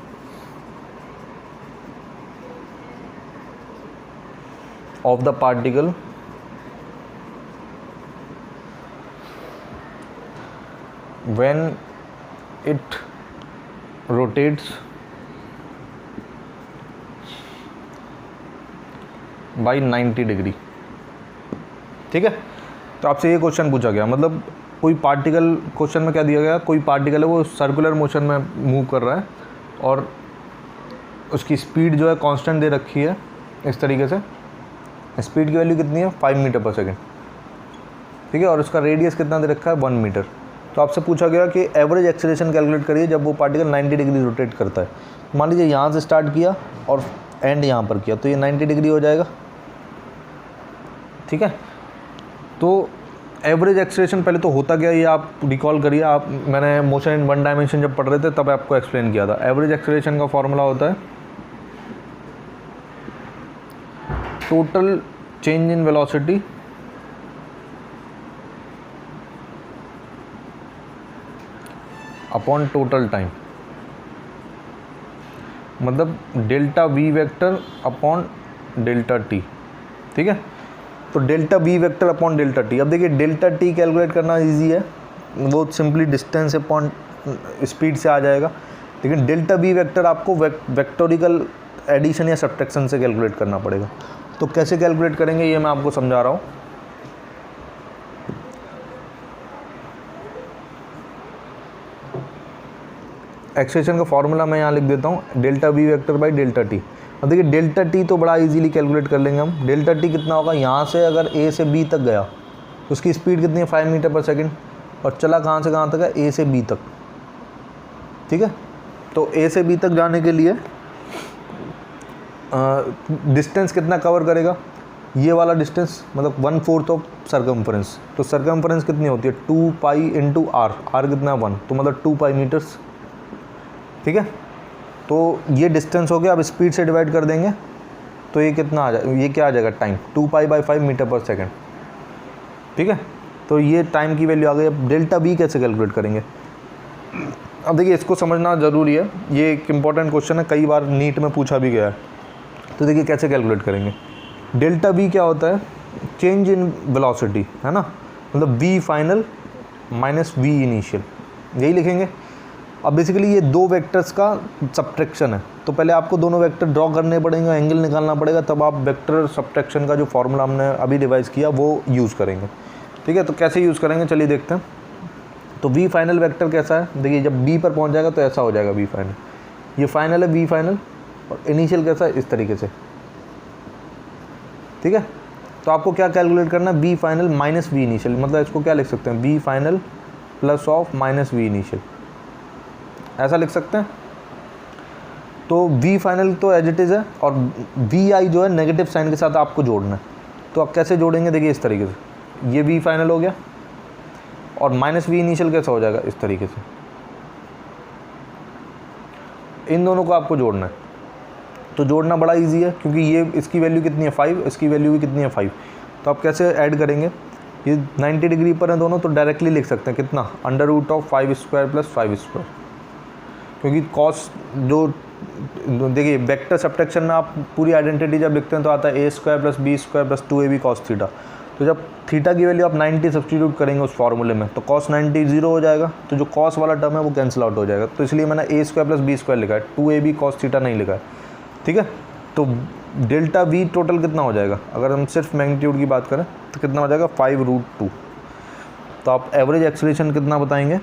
of the particle when it rotates by 90 degree. ठीक है, तो आपसे ये क्वेश्चन पूछा गया, मतलब कोई पार्टिकल, क्वेश्चन में क्या दिया गया, कोई पार्टिकल है वो सर्कुलर मोशन में मूव कर रहा है और उसकी स्पीड जो है कांस्टेंट दे रखी है इस तरीके से। स्पीड की वैल्यू कितनी है, 5 मीटर पर सेकेंड। ठीक है, और उसका रेडियस कितना दे रखा है, 1 मीटर। तो आपसे पूछा गया कि एवरेज एक्सेलरेशन कैलकुलेट करिए जब वो पार्टिकल 90 डिग्री रोटेट करता है। मान लीजिए यहाँ से स्टार्ट किया और एंड यहाँ पर किया, तो ये 90 डिग्री हो जाएगा। ठीक है, तो एवरेज एक्सेलरेशन पहले तो होता क्या, ये आप रिकॉल करिए। आप, मैंने मोशन इन वन डायमेंशन जब पढ़ रहे थे तब आपको एक्सप्लेन किया था। एवरेज एक्सेलरेशन का फॉर्मूला होता है total change in velocity upon total time, मतलब delta V vector upon delta T. ठीक ठीक है। तो delta B vector upon delta T. अब देखिए डेल्टा टी कैलकुलेट करना इजी है, वो सिंपली डिस्टेंस अपॉन स्पीड से आ जाएगा, लेकिन डेल्टा बी वेक्टर आपको वेक्टोरिकल एडिशन या सब्ट्रैक्शन से कैलकुलेट करना पड़ेगा। तो कैसे कैलकुलेट करेंगे ये मैं आपको समझा रहा हूँ। एक्सप्रेशन का फॉर्मूला मैं यहाँ लिख देता हूँ, delta B vector by delta T. अब देखिए डेल्टा टी तो बड़ा इजीली कैलकुलेट कर लेंगे हम। डेल्टा टी कितना होगा, यहाँ से अगर ए से बी तक गया तो उसकी स्पीड कितनी है 5 मीटर पर सेकंड, और चला कहाँ से कहाँ तक है, ए से बी तक, ठीक है। तो ए से बी तक जाने के लिए डिस्टेंस कितना कवर करेगा, ये वाला डिस्टेंस मतलब 1/4 ऑफ सर्कम्फ्रेंस। तो सर्कम्फ्रेंस कितनी होती है 2 पाई इंटू आर, आर कितना 1, तो मतलब 2 पाई मीटर्स, ठीक है। तो ये डिस्टेंस हो गया। अब स्पीड से डिवाइड कर देंगे तो ये कितना आ जाएगा, ये क्या आ जाएगा time, 2 pi by 5 metre per second, ठीक है। तो ये टाइम की वैल्यू आ गई। अब डेल्टा बी कैसे कैलकुलेट करेंगे, अब देखिए इसको समझना ज़रूरी है, ये एक इम्पॉर्टेंट क्वेश्चन है, कई बार नीट में पूछा भी गया है। तो देखिए कैसे कैलकुलेट करेंगे। डेल्टा बी क्या होता है, चेंज इन वेलोसिटी, है ना, मतलब v final minus v initial, यही लिखेंगे। अब बेसिकली ये दो वेक्टर्स का सब्ट्रैक्शन है, तो पहले आपको दोनों वेक्टर ड्रॉ करने पड़ेंगे, एंगल निकालना पड़ेगा, तब आप वेक्टर सब्ट्रैक्शन का जो फॉर्मूला हमने अभी रिवाइज़ किया वो यूज़ करेंगे, ठीक है। तो कैसे यूज़ करेंगे चलिए देखते हैं। तो वी फाइनल वेक्टर कैसा है, देखिए जब बी पर पहुंच जाएगा तो ऐसा हो जाएगा वी फाइनल, ये फाइनल है वी फाइनल, और इनिशियल कैसा है इस तरीके से, ठीक है। तो आपको क्या कैलकुलेट करना है, v final minus v initial, मतलब इसको क्या लिख सकते हैं, v final plus of minus v initial, ऐसा लिख सकते हैं। तो वी फाइनल तो एज इट इज़ है, और वी आई जो है नेगेटिव साइन के साथ आपको जोड़ना है। तो आप कैसे जोड़ेंगे, देखिए इस तरीके से, ये वी फाइनल हो गया, और माइनस वी इनिशियल कैसा हो जाएगा इस तरीके से, इन दोनों को आपको जोड़ना है। तो जोड़ना बड़ा इजी है, क्योंकि ये इसकी वैल्यू कितनी है 5, इसकी वैल्यू भी कितनी है 5। तो आप कैसे ऐड करेंगे, ये 90 डिग्री पर है दोनों, तो डायरेक्टली लिख सकते हैं कितना, √5² + 5², क्योंकि कॉस जो देखिए वेक्टर सब्ट्रैक्शन में आप पूरी आइडेंटिटी जब लिखते हैं तो आता है a² + b² + 2ab cos theta. तो जब थीटा की वैल्यू आप 90 सब्स्टिट्यूट करेंगे उस फार्मूले में, तो cos 90 0 हो जाएगा, तो जो cos वाला टर्म है वो कैंसिल आउट हो जाएगा। तो इसलिए मैंने a² + b² लिखा है, 2ab cos थीटा नहीं लिखा है, ठीक है। तो डेल्टा v टोटल कितना हो जाएगा, अगर हम सिर्फ मैग्नीट्यूड की बात करें तो कितना हो जाएगा 5√2। तो आप एवरेज एक्सीलरेशन कितना बताएंगे,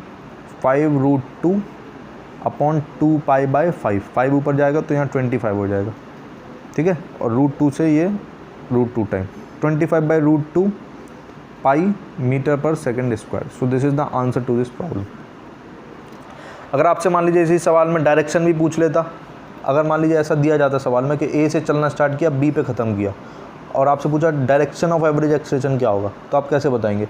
5√2 अपॉन 2 पाई बाई 5, 5 ऊपर जाएगा तो यहाँ 25 हो जाएगा, ठीक है। और √2 से ये √2 time 25/√2 pi metre per second square. So this is the answer to this problem. अगर आपसे मान लीजिए इसी सवाल में डायरेक्शन भी पूछ लेता, अगर मान लीजिए ऐसा दिया जाता सवाल में कि ए से चलना स्टार्ट किया, बी पे ख़त्म किया, और आपसे पूछा डायरेक्शन ऑफ एवरेज एक्सीलरेशन क्या होगा, तो आप कैसे बताएंगे।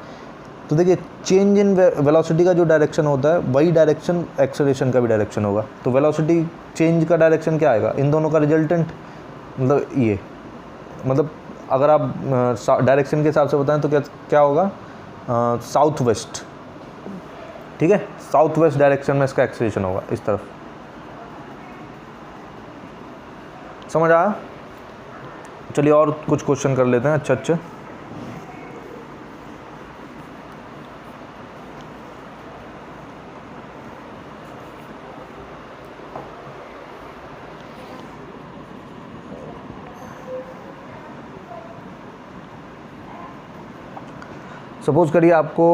तो देखिए चेंज इन वेलोसिटी का जो डायरेक्शन होता है वही डायरेक्शन एक्सेलरेशन का भी डायरेक्शन होगा। तो वेलोसिटी चेंज का डायरेक्शन क्या आएगा, इन दोनों का रिजल्टेंट, मतलब ये, मतलब अगर आप डायरेक्शन के हिसाब से बताएं तो क्या होगा, साउथ वेस्ट, ठीक है, साउथ वेस्ट डायरेक्शन में इसका एक्सेलरेशन होगा इस तरफ। समझ आया। चलिए और कुछ क्वेश्चन कर लेते हैं अच्छे। सपोज़ करिए आपको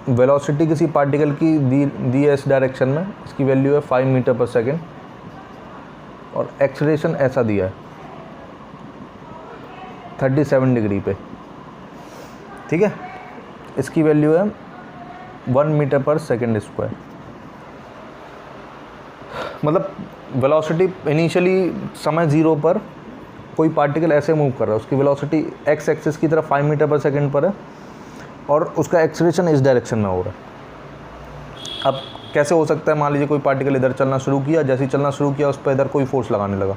वेलोसिटी किसी पार्टिकल की दी है इस डायरेक्शन में, इसकी वैल्यू है 5 मीटर पर सेकेंड, और एक्सेलरेशन ऐसा दिया है 37 डिग्री पे, ठीक है। इसकी वैल्यू है 1 मीटर पर सेकेंड स्क्वायर। मतलब वेलोसिटी इनिशियली समय 0 पर कोई पार्टिकल ऐसे मूव कर रहा है, उसकी वेलोसिटी एक्स एक्सिस की तरफ 5 मीटर पर सेकेंड पर है, और उसका एक्सेलरेशन इस डायरेक्शन में हो रहा है। अब कैसे हो सकता है, मान लीजिए कोई पार्टिकल इधर चलना शुरू किया, जैसे ही चलना शुरू किया उस पर इधर कोई फोर्स लगाने लगा,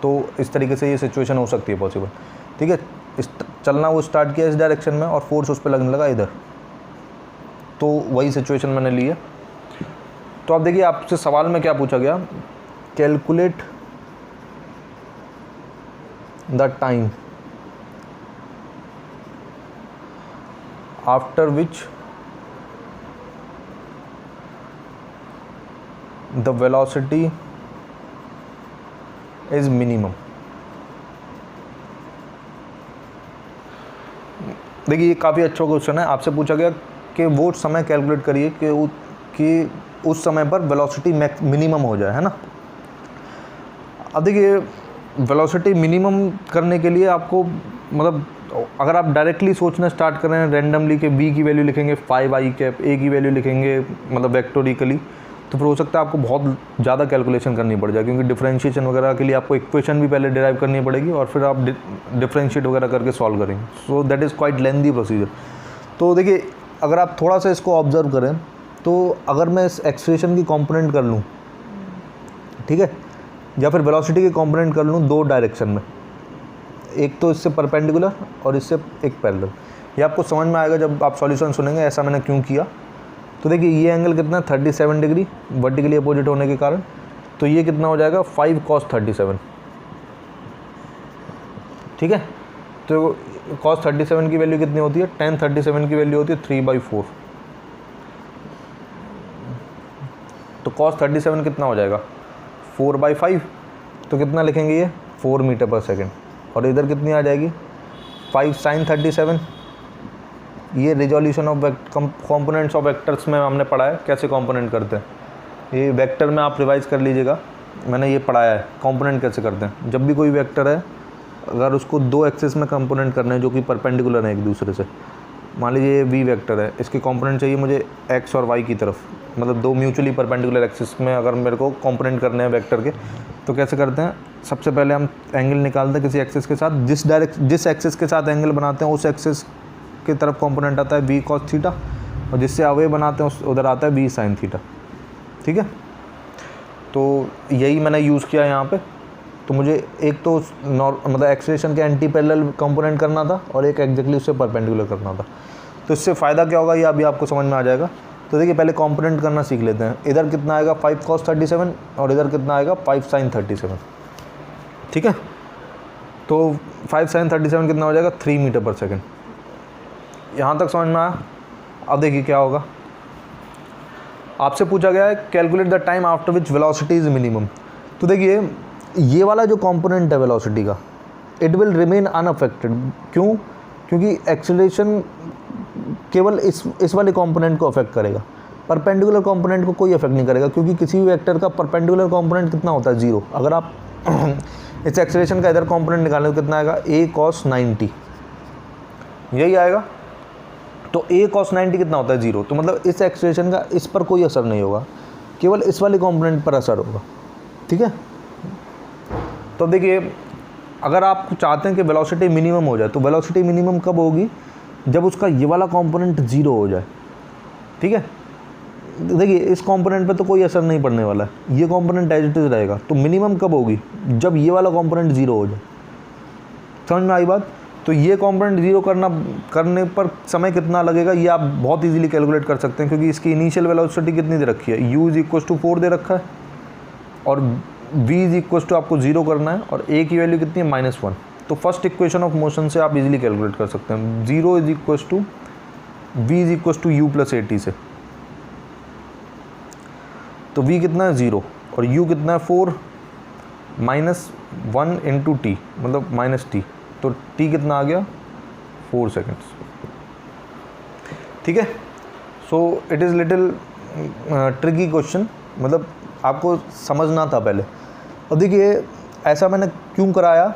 तो इस तरीके से ये सिचुएशन हो सकती है पॉसिबल, ठीक है। चलना वो स्टार्ट किया इस डायरेक्शन में और फोर्स उस पर लगने लगा इधर, तो वही सिचुएशन मैंने ली है। तो आप देखिए आपसे सवाल में क्या पूछा गया, calculate the time after which the velocity is minimum. देखिए ये काफ़ी अच्छा क्वेश्चन है। आपसे पूछा गया कि वो समय कैलकुलेट करिए कि उस समय पर वेलोसिटी मिनिमम हो जाए, है ना। अब देखिए वेलोसिटी मिनिमम करने के लिए आपको मतलब अगर आप डायरेक्टली सोचना स्टार्ट करें रैंडमली कि b की वैल्यू लिखेंगे 5i कैप, a की वैल्यू लिखेंगे मतलब वेक्टोरिकली, तो फिर हो सकता है आपको बहुत ज़्यादा कैलकुलेशन करनी पड़ जाए, क्योंकि डिफरेंशिएशन वगैरह के लिए आपको इक्वेशन भी पहले डिराइव करनी पड़ेगी और फिर आप डिफरेंशिएट वगैरह करके सॉल्व करेंगे। So that is quite lengthy procedure. तो देखिए अगर आप थोड़ा सा इसको ऑब्जर्व करें तो अगर मैं इस एक्सेलरेशन की कंपोनेंट कर लूँ, ठीक है, या फिर वेलोसिटी की कंपोनेंट कर लूँ दो डायरेक्शन में, एक तो इससे परपेंडिकुलर और इससे एक पैरेलल, ये आपको समझ में आएगा जब आप सॉल्यूशन सुनेंगे ऐसा मैंने क्यों किया। तो देखिए ये एंगल कितना है 37 डिग्री वर्टिकली अपोजिट होने के कारण, तो ये कितना हो जाएगा 5 cos 37, ठीक है। तो cos 37 की वैल्यू कितनी होती है, tan 37 की वैल्यू होती है 3/4। तो cos 37 कितना हो जाएगा 4/5, तो कितना लिखेंगे ये 4 मीटर पर सेकेंड, और इधर कितनी आ जाएगी 5 sin 37। ये resolution of components of vectors में हमने पढ़ा है कैसे कंपोनेंट करते हैं, ये वेक्टर में आप रिवाइज कर लीजिएगा, मैंने ये पढ़ाया है कंपोनेंट कैसे करते हैं। जब भी कोई वेक्टर है अगर उसको दो एक्सिस में कंपोनेंट करने हैं जो कि परपेंडिकुलर है एक दूसरे से, मान लीजिए ये वी वेक्टर है, इसके कंपोनेंट चाहिए मुझे एक्स और वाई की तरफ, मतलब दो म्यूचुअली परपेंडिकुलर एक्सिस में अगर मेरे को कंपोनेंट करने हैं वेक्टर के, तो कैसे करते हैं, सबसे पहले हम एंगल निकालते हैं किसी एक्सिस के साथ, जिस एक्सिस के साथ एंगल बनाते हैं उस एक्सिस की तरफ कंपोनेंट आता है वी कॉस थीटा, और जिससे अवे बनाते हैं उधर आता है वी साइन थीटा, ठीक है। तो यही मैंने यूज़ किया यहाँ पे। तो मुझे एक तो मतलब एक्सेलरेशन के एंटी पैरेलल कंपोनेंट करना था और एक एग्जैक्टली उससे परपेंडिकुलर करना था। तो इससे फ़ायदा क्या होगा ये अभी आपको समझ में आ जाएगा। तो देखिए पहले कंपोनेंट करना सीख लेते हैं। इधर कितना आएगा 5 cos 37 और इधर कितना आएगा 5 sin 37, ठीक है। तो 5 sin 37 कितना हो जाएगा 3 मीटर पर सेकेंड। यहाँ तक समझ में आया। अब देखिए क्या होगा, आपसे पूछा गया है calculate the time after which velocity is minimum. तो देखिए ये वाला जो कंपोनेंट है वेलोसिटी का, इट विल रिमेन अनअफेक्टेड। क्यों? क्योंकि एक्सेलरेशन केवल इस वाले कंपोनेंट को अफेक्ट करेगा, परपेंडिकुलर कंपोनेंट को कोई अफेक्ट नहीं करेगा, क्योंकि किसी भी वेक्टर का परपेंडिकुलर कंपोनेंट कितना होता है 0। अगर आप इस एक्सेलरेशन का इधर कंपोनेंट निकालें तो कितना आएगा a cos 90, यही आएगा। तो a cos 90 कितना होता है 0, तो मतलब इस एक्सेलरेशन का इस पर कोई असर नहीं होगा, केवल इस वाले कंपोनेंट पर असर होगा, ठीक है। तो देखिए अगर आप चाहते हैं कि वेलोसिटी मिनिमम हो जाए, तो वेलोसिटी मिनिमम कब होगी, जब उसका ये वाला कंपोनेंट 0 हो जाए, ठीक है। देखिए इस कंपोनेंट पे तो कोई असर नहीं पड़ने वाला है, ये कंपोनेंट एज इट इज़ रहेगा। तो मिनिमम कब होगी, जब ये वाला कंपोनेंट 0 हो जाए। समझ में आई बात। तो ये कंपोनेंट 0 करने पर समय कितना लगेगा ये आप बहुत इजीली कैलकुलेट कर सकते हैं, क्योंकि इसकी इनिशियल वेलोसिटी कितनी दे रखी है, u = 4 दे रखा है और v = आपको 0 करना है, और a की वैल्यू कितनी है -1। तो फर्स्ट इक्वेशन ऑफ मोशन से आप इजीली कैलकुलेट कर सकते हैं 0 = v = u + at से। तो v कितना है 0 और u कितना है 4 -1 × t मतलब -t, तो t कितना आ गया 4 सेकेंड्स, ठीक है। So it is little tricky question, मतलब आपको समझना था पहले। अब देखिए ऐसा मैंने क्यों कराया,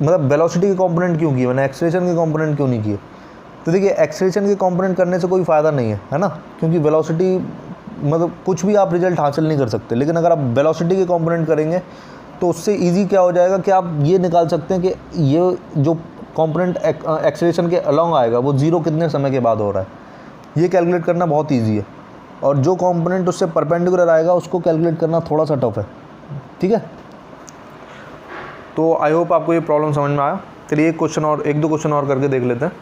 मतलब वेलोसिटी के कंपोनेंट क्यों किए, मैंने एक्सेलरेशन के कंपोनेंट क्यों नहीं किए। तो देखिए एक्सेलरेशन के कंपोनेंट करने से कोई फ़ायदा नहीं है ना, क्योंकि वेलोसिटी मतलब कुछ भी आप रिजल्ट हासिल नहीं कर सकते। लेकिन अगर आप वेलोसिटी के कंपोनेंट करेंगे तो उससे इजी क्या हो जाएगा कि आप ये निकाल सकते हैं कि ये जो कंपोनेंट एक्सेलरेशन के अलोंग आएगा वो 0 कितने समय के बाद हो रहा है, ये कैलकुलेट करना बहुत ईजी है। और जो कंपोनेंट उससे परपेंडिकुलर आएगा उसको कैलकुलेट करना थोड़ा सा टफ है, ठीक है। तो आई होप आपको ये प्रॉब्लम समझ में आया। चलिए एक दो क्वेश्चन और करके देख लेते हैं।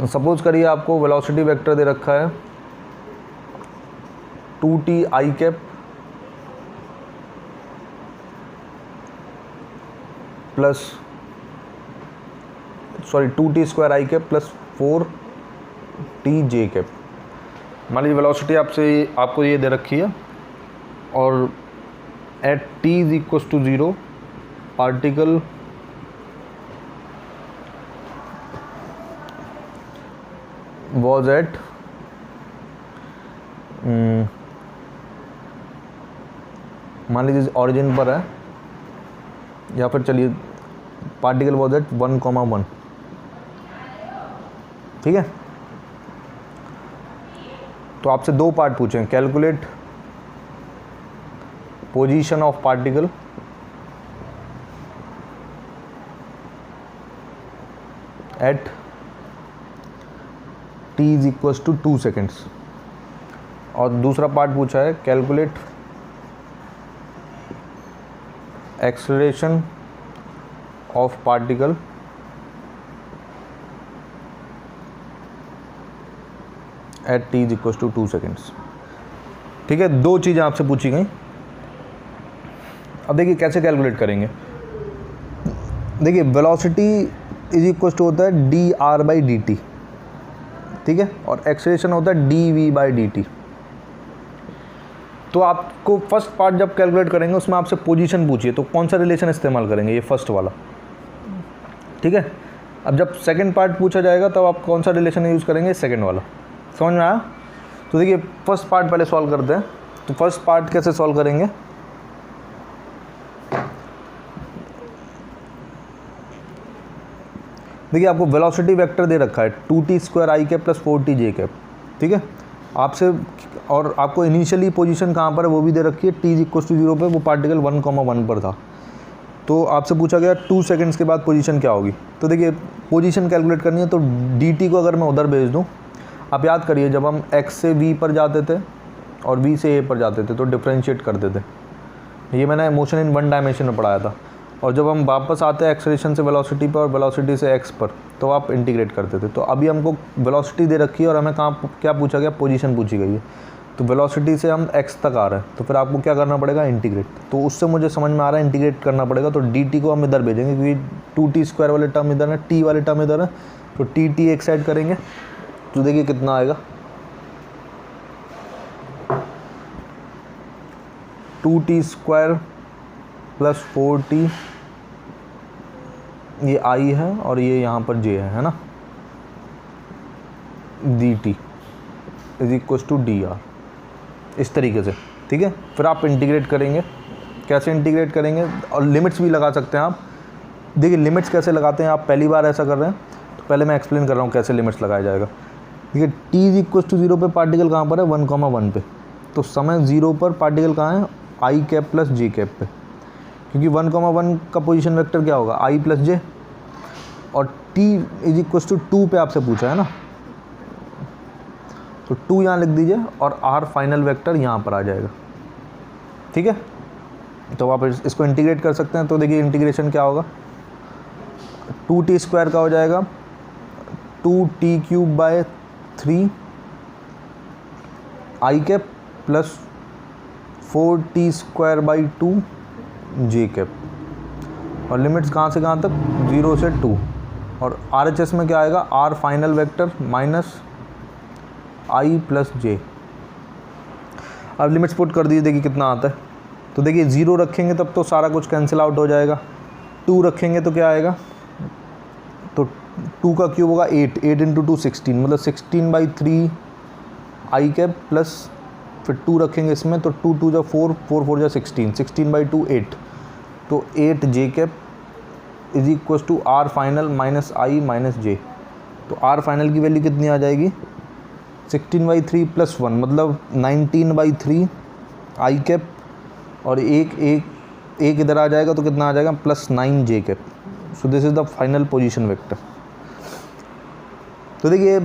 सपोज करिए आपको वेलोसिटी वेक्टर दे रखा है 2t i cap plus 2t square i cap plus 4t j cap. मान लीजिए वेलोसिटी आपको ये दे रखी है और at t is equal to 0 particle was at मान लीजिए ऑरिजिन पर है, या फिर चलिए पार्टिकल वॉज एट 1,1, ठीक है। तो आपसे दो पार्ट पूछे हैं, calculate position of particle at t is equal to 2 seconds, और दूसरा पार्ट पूछा है calculate acceleration of particle at t is equal to 2 seconds. ठीक है, दो चीज़ें आपसे पूछी गई। अब देखिए कैसे कैलकुलेट करेंगे। देखिए वेलोसिटी इज इक्वल टू होता है d r by d t, ठीक है, और एक्सेलरेशन होता है d v by d t. तो आपको फर्स्ट पार्ट जब कैलकुलेट करेंगे उसमें आपसे पोजीशन पूछिए, तो कौन सा रिलेशन इस्तेमाल करेंगे, ये फर्स्ट वाला, ठीक है। अब जब सेकंड पार्ट पूछा जाएगा तब आप कौन सा रिलेशन यूज़ करेंगे, सेकंड वाला। समझ में आया? तो देखिए फर्स्ट पार्ट पहले सॉल्व करते हैं। तो फर्स्ट पार्ट कैसे सॉल्व करेंगे, देखिए आपको वेलोसिटी वेक्टर दे रखा है 2t square i cap plus 4t j cap, ठीक है आपसे, और आपको इनिशियली पोजीशन कहाँ पर है वो भी दे रखी है, t इज इक्वल टू 0 पे वो पार्टिकल 1,1 पर था। तो आपसे पूछा गया 2 सेकंड्स के बाद पोजीशन क्या होगी। तो देखिए पोजीशन कैलकुलेट करनी है, तो dt को अगर मैं उधर भेज दूँ, आप याद करिए जब हम x से v पर जाते थे और v से a पर जाते थे तो डिफ्रेंशिएट करते थे, ये मैंने मोशन इन 1 डायमेंशन में पढ़ाया था। और जब हम वापस आते हैं एक्सेलरेशन से वेलोसिटी पर और वेलोसिटी से x पर, तो आप इंटीग्रेट करते थे। तो अभी हमको वेलोसिटी दे रखी है और हमें क्या पूछा गया, पोजीशन पूछी गई है। तो वेलोसिटी से हम x तक आ रहे हैं, तो फिर आपको क्या करना पड़ेगा, इंटीग्रेट। तो उससे मुझे समझ में आ रहा है इंटीग्रेट करना पड़ेगा, तो dt को हम इधर भेजेंगे क्योंकि 2t स्क्वायर वाले टर्म इधर है, t वाले टर्म इधर है, तो t एक साइड करेंगे। तो देखिए कितना आएगा, 2t स्क्वायर प्लस 4t, ये i है और ये यहाँ पर j है ना, dt is equal to d r, इस तरीके से, ठीक है। फिर आप इंटीग्रेट करेंगे, कैसे इंटीग्रेट करेंगे, और लिमिट्स भी लगा सकते हैं आप। देखिए लिमिट्स कैसे लगाते हैं, आप पहली बार ऐसा कर रहे हैं तो पहले मैं एक्सप्लेन कर रहा हूँ कैसे लिमिट्स लगाया जाएगा। देखिए t इज इक्वल टू 0 पे पार्टिकल कहाँ पर है, 1,1 पे, तो समय 0 पर पार्टिकल कहाँ है, आई कैप प्लस जे कैप पे, क्योंकि 1,1 का पोजीशन वेक्टर क्या होगा, i प्लस जे, और t इज इक्वल टू 2 पे आपसे पूछा है ना, तो 2 यहाँ लिख दीजिए और r फाइनल वेक्टर यहाँ पर आ जाएगा, ठीक है। तो आप इसको इंटीग्रेट कर सकते हैं। तो देखिए इंटीग्रेशन क्या होगा, 2t स्क्वायर का हो जाएगा 2t cube by 3 I cap plus 4t square by 2 J cap, और लिमिट्स कहाँ से कहाँ तक, 0 से 2, और RHS में क्या आएगा, r final vector minus i plus J. अब लिमिट्स पुट कर दीजिए, देखिए कितना आता है। तो देखिए 0 रखेंगे तब तो सारा कुछ कैंसिल आउट हो जाएगा, 2 रखेंगे तो क्या आएगा, तो 2 का क्यूब होगा 8, 8 इंटू 2 16, मतलब 16 बाई 3 आई कैप प्लस, फिर 2 रखेंगे इसमें तो 2 2 जा 4, 4 4 जा 16, 16 बाई 2 8, तो 8 J cap is equal to R final minus I minus J. तो आर फाइनल की वैल्यू कितनी आ जाएगी, 16 बाई 3 प्लस 1, मतलब 19 बाई 3 आई कैप, और एक इधर आ जाएगा तो कितना आ जाएगा, plus 9 J cap. So this is the final position vector. तो देखिए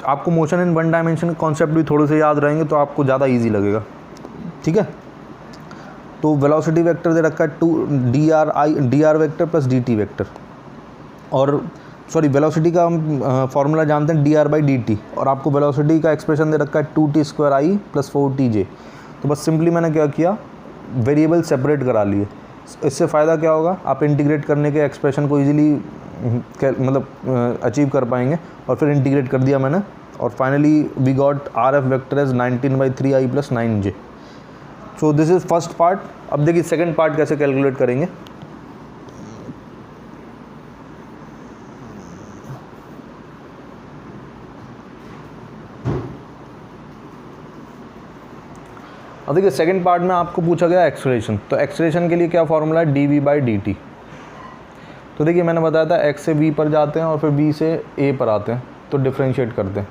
आपको मोशन इन 1 डायमेंशन कॉन्सेप्ट भी थोड़े से याद रहेंगे तो आपको ज़्यादा ईजी लगेगा, ठीक है। तो वेलोसिटी वेक्टर दे रखा है 2 D R vector plus D T vector, और सॉरी वेलोसिटी का हम फॉर्मूला जानते हैं D r by d t, और आपको वेलोसिटी का एक्सप्रेशन दे रखा है 2t स्क्वायर आई प्लस 4t जे। तो बस सिंपली मैंने क्या किया, वेरिएबल सेपरेट करा लिए। इससे फ़ायदा क्या होगा, आप इंटीग्रेट करने के एक्सप्रेशन को ईजिली मतलब अचीव कर पाएंगे। और फिर इंटीग्रेट कर दिया मैंने, और finally we got r f vector as 19/3i + 9j। So this is first part. अब देखिए सेकेंड पार्ट कैसे कैलकुलेट करेंगे। अब देखिए सेकेंड पार्ट में आपको पूछा गया एक्सेलरेशन। तो एक्सेलरेशन के लिए क्या फॉर्मूला है, dv/dt। तो देखिए मैंने बताया था x से v पर जाते हैं और फिर v से a पर आते हैं, तो डिफ्रेंशिएट करते हैं।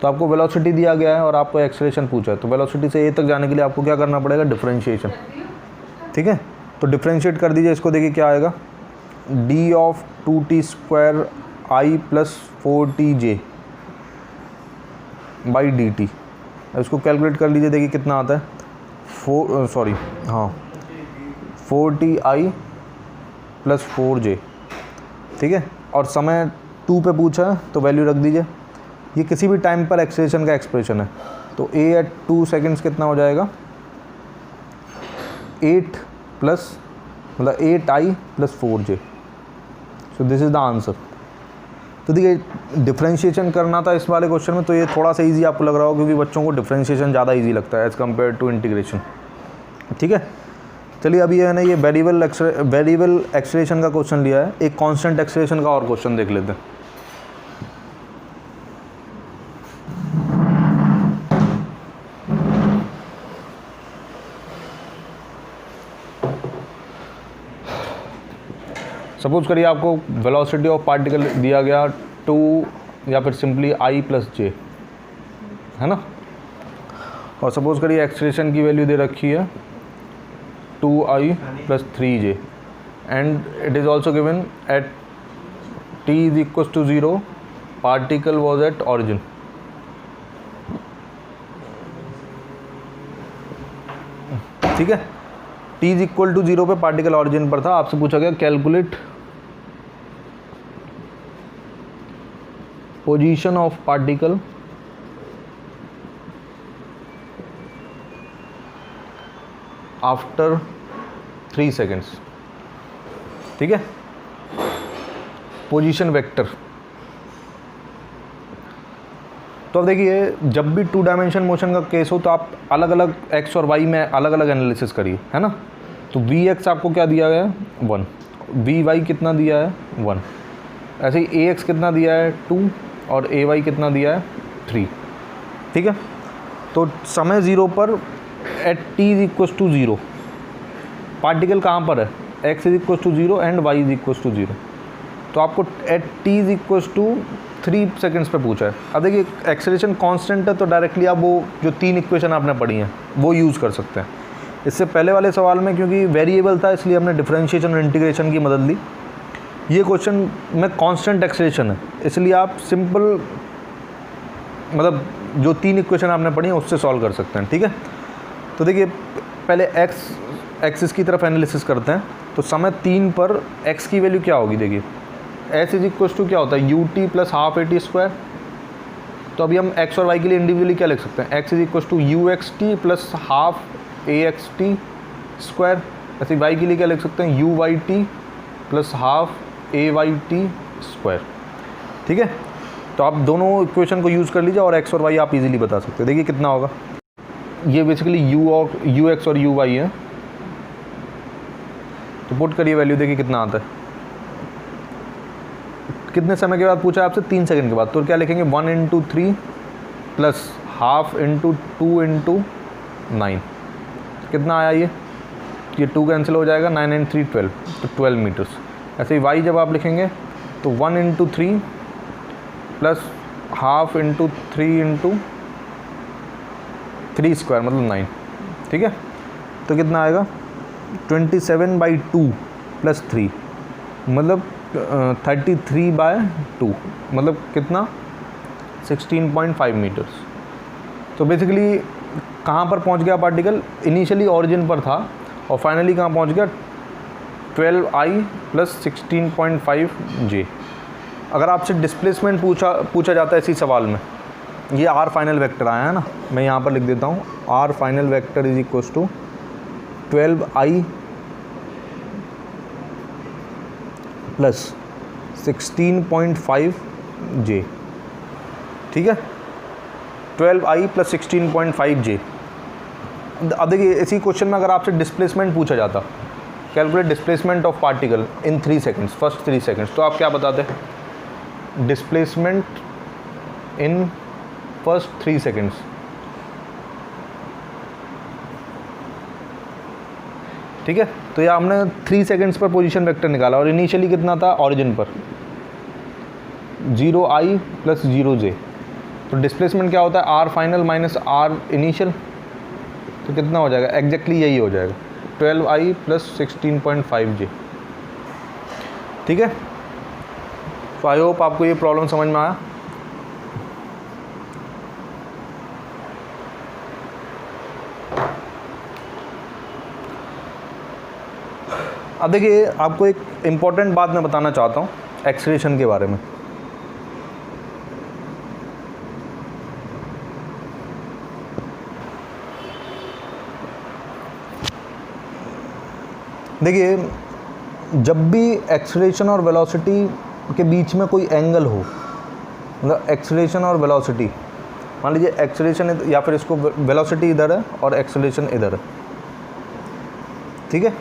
तो आपको वेलोसिटी दिया गया है और आपको एक्सेलरेशन पूछा है, तो वेलोसिटी से a तक जाने के लिए आपको क्या करना पड़ेगा, डिफ्रेंशिएशन। ठीक है, तो डिफ्रेंशिएट कर दीजिए इसको। देखिए क्या आएगा, d(2t²i + 4tj/dt। इसको कैलकुलेट कर लीजिए, देखिए कितना आता है, 4ti + 4j। ठीक है, और समय 2 पे पूछा है तो वैल्यू रख दीजिए। ये किसी भी टाइम पर एक्सेलरेशन का एक्सप्रेशन है। तो a at 2 seconds कितना हो जाएगा, 8 मतलब 8i + 4j। So this is the answer. तो देखिए डिफ्रेंशिएशन करना था इस वाले क्वेश्चन में, तो ये थोड़ा सा इजी आपको लग रहा हो क्योंकि बच्चों को डिफ्रेंशिएशन ज़्यादा इजी लगता है एज़ कम्पेयर टू इंटीग्रेशन। ठीक है, चलिए अभी है ना ये वेरिएबल एक्सेलरेशन का क्वेश्चन लिया है। एक कांस्टेंट एक्सेलरेशन का और क्वेश्चन देख लेते हैं। सपोज करिए आपको वेलोसिटी ऑफ पार्टिकल दिया गया 2 या फिर सिंपली i + j, है ना। और सपोज करिए एक्सेलरेशन की वैल्यू दे रखी है 2i + 3j and it is also given at t = 0 particle was eight origin. ठीक है, t = 0 पे पार्टिकल ऑरिजिन पर था। आपसे पूछा गया calculate position of particle after 3 seconds। ठीक है, पोजीशन वेक्टर। तो अब देखिए जब भी 2 डायमेंशन मोशन का केस हो तो आप अलग अलग x और y में अलग अलग एनालिसिस करिए, है ना। तो vx आपको क्या दिया गया है, 1, vy कितना दिया है, 1, ऐसे ही ax कितना दिया है, 2, और ay कितना दिया है, 3। ठीक है, तो समय 0 पर एट t = 0 पार्टिकल कहाँ पर है, x = 0 एंड y = 0। तो आपको एट t = 3 seconds पे पूछा है। अब देखिए एक्सेलरेशन कांस्टेंट है तो डायरेक्टली आप वो जो 3 इक्वेशन आपने पढ़ी हैं वो यूज़ कर सकते हैं। इससे पहले वाले सवाल में क्योंकि वेरिएबल था इसलिए हमने डिफरेंशिएशन और इंटीग्रेशन की मदद ली। ये क्वेश्चन में कांस्टेंट एक्सेलरेशन है इसलिए आप सिंपल मतलब जो 3 इक्वेशन आपने पढ़ी हैं उससे सॉल्व कर सकते हैं। ठीक है, तो देखिए पहले एक्सिस की तरफ एनालिसिस करते हैं। तो समय 3 पर x की वैल्यू क्या होगी, देखिए s = क्या होता है, ut + ½ at²। तो अभी हम x और y के लिए इंडिविजुअली क्या लिख सकते हैं, x = uxt + ½ ऐसे y के लिए क्या लिख सकते हैं, uyt + ½ ठीक है, तो आप दोनों इक्वेशन को यूज़ कर लीजिए और x और y आप इजीली बता सकते हो। देखिए कितना होगा, ये बेसिकली ux और uy है। तो पुट करिए वैल्यू, देखिए कितना आता है। कितने समय के बाद पूछा है आपसे, 3 सेकंड के बाद। तो क्या लिखेंगे, 1 × 3 + ½ × 2 × 9। कितना आया ये 2 कैंसिल हो जाएगा, 9 × 3 12, तो 12 मीटर्स। ऐसे ही y जब आप लिखेंगे तो 1 × 3 + ½ × 3 × 3² मतलब 9। ठीक है, तो कितना आएगा, 27/2 + 3 मतलब 33/2 मतलब कितना, 16.5 मीटर्स। तो बेसिकली कहाँ पर पहुँच गया पार्टिकल, इनिशियली ऑरिजिन पर था और फाइनली कहाँ पहुँच गया, 12i + 16.5j। अगर आपसे डिस्प्लेसमेंट पूछा जाता है इसी सवाल में, ये आर फाइनल वेक्टर आया है ना, मैं यहाँ पर लिख देता हूँ r final vector is equal to 12i plus 16.5j, ठीक है, 12i प्लस 16.5j। अब देखिए इसी क्वेश्चन में अगर आपसे डिस्प्लेसमेंट पूछा जाता, calculate displacement of particle in 3 seconds, first 3 seconds, तो आप क्या बताते? Displacement in first 3 seconds. ठीक है, तो ये हमने 3 सेकेंड्स पर पोजीशन वेक्टर निकाला और इनिशियली कितना था ओरिजिन पर 0i प्लस 0j। तो डिस्प्लेसमेंट क्या होता है? R final minus r initial, तो कितना हो जाएगा? एग्जैक्टली यही हो जाएगा 12i प्लस 16.5j। ठीक है, तो आई होप आपको ये प्रॉब्लम समझ में आया। अब देखिए आपको एक इम्पॉर्टेंट बात मैं बताना चाहता हूँ एक्सेलरेशन के बारे में। देखिए जब भी एक्सेलरेशन और वेलोसिटी के बीच में कोई एंगल हो, मतलब एक्सेलरेशन और वेलोसिटी, मान लीजिए एक्सेलरेशन या फिर इसको वेलोसिटी इधर है और एक्सेलरेशन इधर है, ठीक है,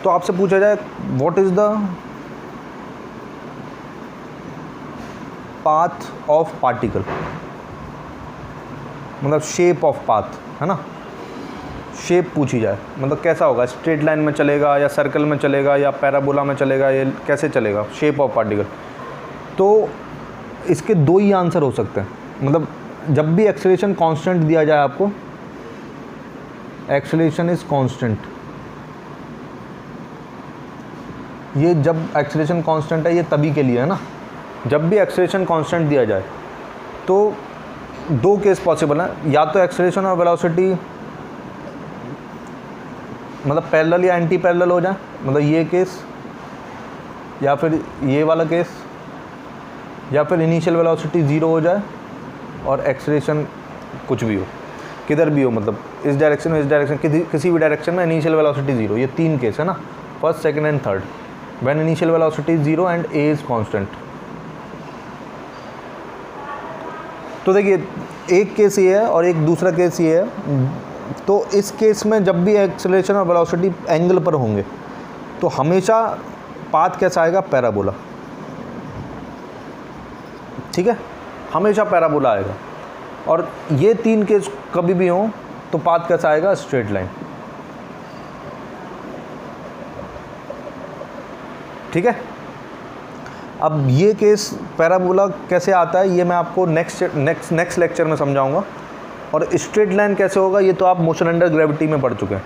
तो आपसे पूछा जाए what is the path of particle, मतलब शेप ऑफ पाथ, है ना, शेप पूछी जाए, मतलब कैसा होगा, स्ट्रेट लाइन में चलेगा या सर्कल में चलेगा या पैराबोला में चलेगा, ये कैसे चलेगा शेप ऑफ पार्टिकल। तो इसके 2 ही आंसर हो सकते हैं। मतलब जब भी एक्सेलरेशन कांस्टेंट दिया जाए आपको, एक्सेलरेशन इज कांस्टेंट, ये जब एक्सेलरेशन कांस्टेंट है ये तभी के लिए है ना, जब भी एक्सेलरेशन कांस्टेंट दिया जाए तो 2 केस पॉसिबल हैं, या तो एक्सेलरेशन और वेलोसिटी मतलब पैरेलल या एंटी पैरेलल हो जाए, मतलब ये केस या फिर ये वाला केस, या फिर इनिशियल वेलोसिटी 0 हो जाए और एक्सेलरेशन कुछ भी हो, किधर भी हो, मतलब इस डायरेक्शन में, इस डायरेक्शन, किसी भी डायरेक्शन में इनिशियल वेलोसिटी 0, ये 3 केस है ना, first, second and third, when initial velocity 0 and a is constant. तो देखिए एक केस ये है और एक दूसरा केस ये है। तो इस केस में जब भी एक्सेलरेशन और वेलोसिटी एंगल पर होंगे तो हमेशा पाथ कैसा आएगा? पैराबोला, ठीक है, हमेशा पैराबोला आएगा। और ये 3 केस कभी भी हों तो पाथ कैसा आएगा? स्ट्रेट लाइन, ठीक है। अब ये केस पैराबोला कैसे आता है ये मैं आपको नेक्स्ट लेक्चर में समझाऊंगा। और स्ट्रेट लाइन कैसे होगा ये तो आप मोशन अंडर ग्रेविटी में पढ़ चुके हैं।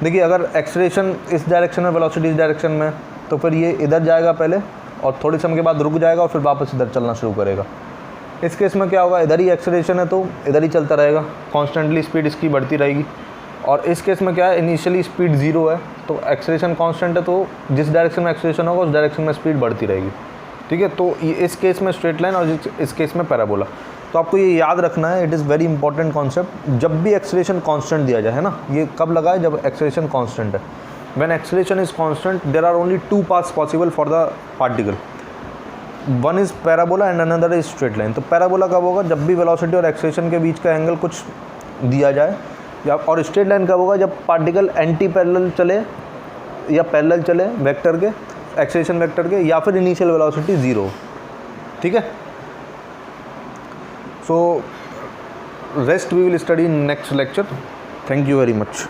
देखिए अगर एक्सेलरेशन इस डायरेक्शन में, वेलोसिटी इस डायरेक्शन में, तो फिर ये इधर जाएगा पहले और थोड़े समय के बाद रुक जाएगा और फिर वापस इधर चलना शुरू करेगा। इस केस में क्या होगा? इधर ही एक्सेलरेशन है तो इधर ही चलता रहेगा, कॉन्स्टेंटली स्पीड इसकी बढ़ती रहेगी। और इस केस में क्या है? इनिशियली स्पीड 0 है तो एक्सेलरेशन कांस्टेंट है, तो जिस डायरेक्शन में एक्सेलरेशन होगा उस डायरेक्शन में स्पीड बढ़ती रहेगी, ठीक है। तो इस केस में स्ट्रेट लाइन और इस केस में पैराबोला। तो आपको ये याद रखना है, it is very important concept. जब भी एक्सेलरेशन कांस्टेंट दिया जाए, है ना, ये कब लगा है? जब एक्सेलरेशन कांस्टेंट है। When acceleration is constant there are only 2 paths possible for the particle, one is parabola and another is straight line. तो पैराबोला कब होगा? जब भी वेलोसिटी और एक्सेलरेशन के बीच का एंगल कुछ दिया जाए, या और स्ट्रेट लाइन कब होगा? जब पार्टिकल एंटी पैरेलल चले या पैरेलल चले वेक्टर के, एक्सेलरेशन वेक्टर के, या फिर इनिशियल वेलोसिटी 0, ठीक है। So rest we will study in next lecture. Thank you very much.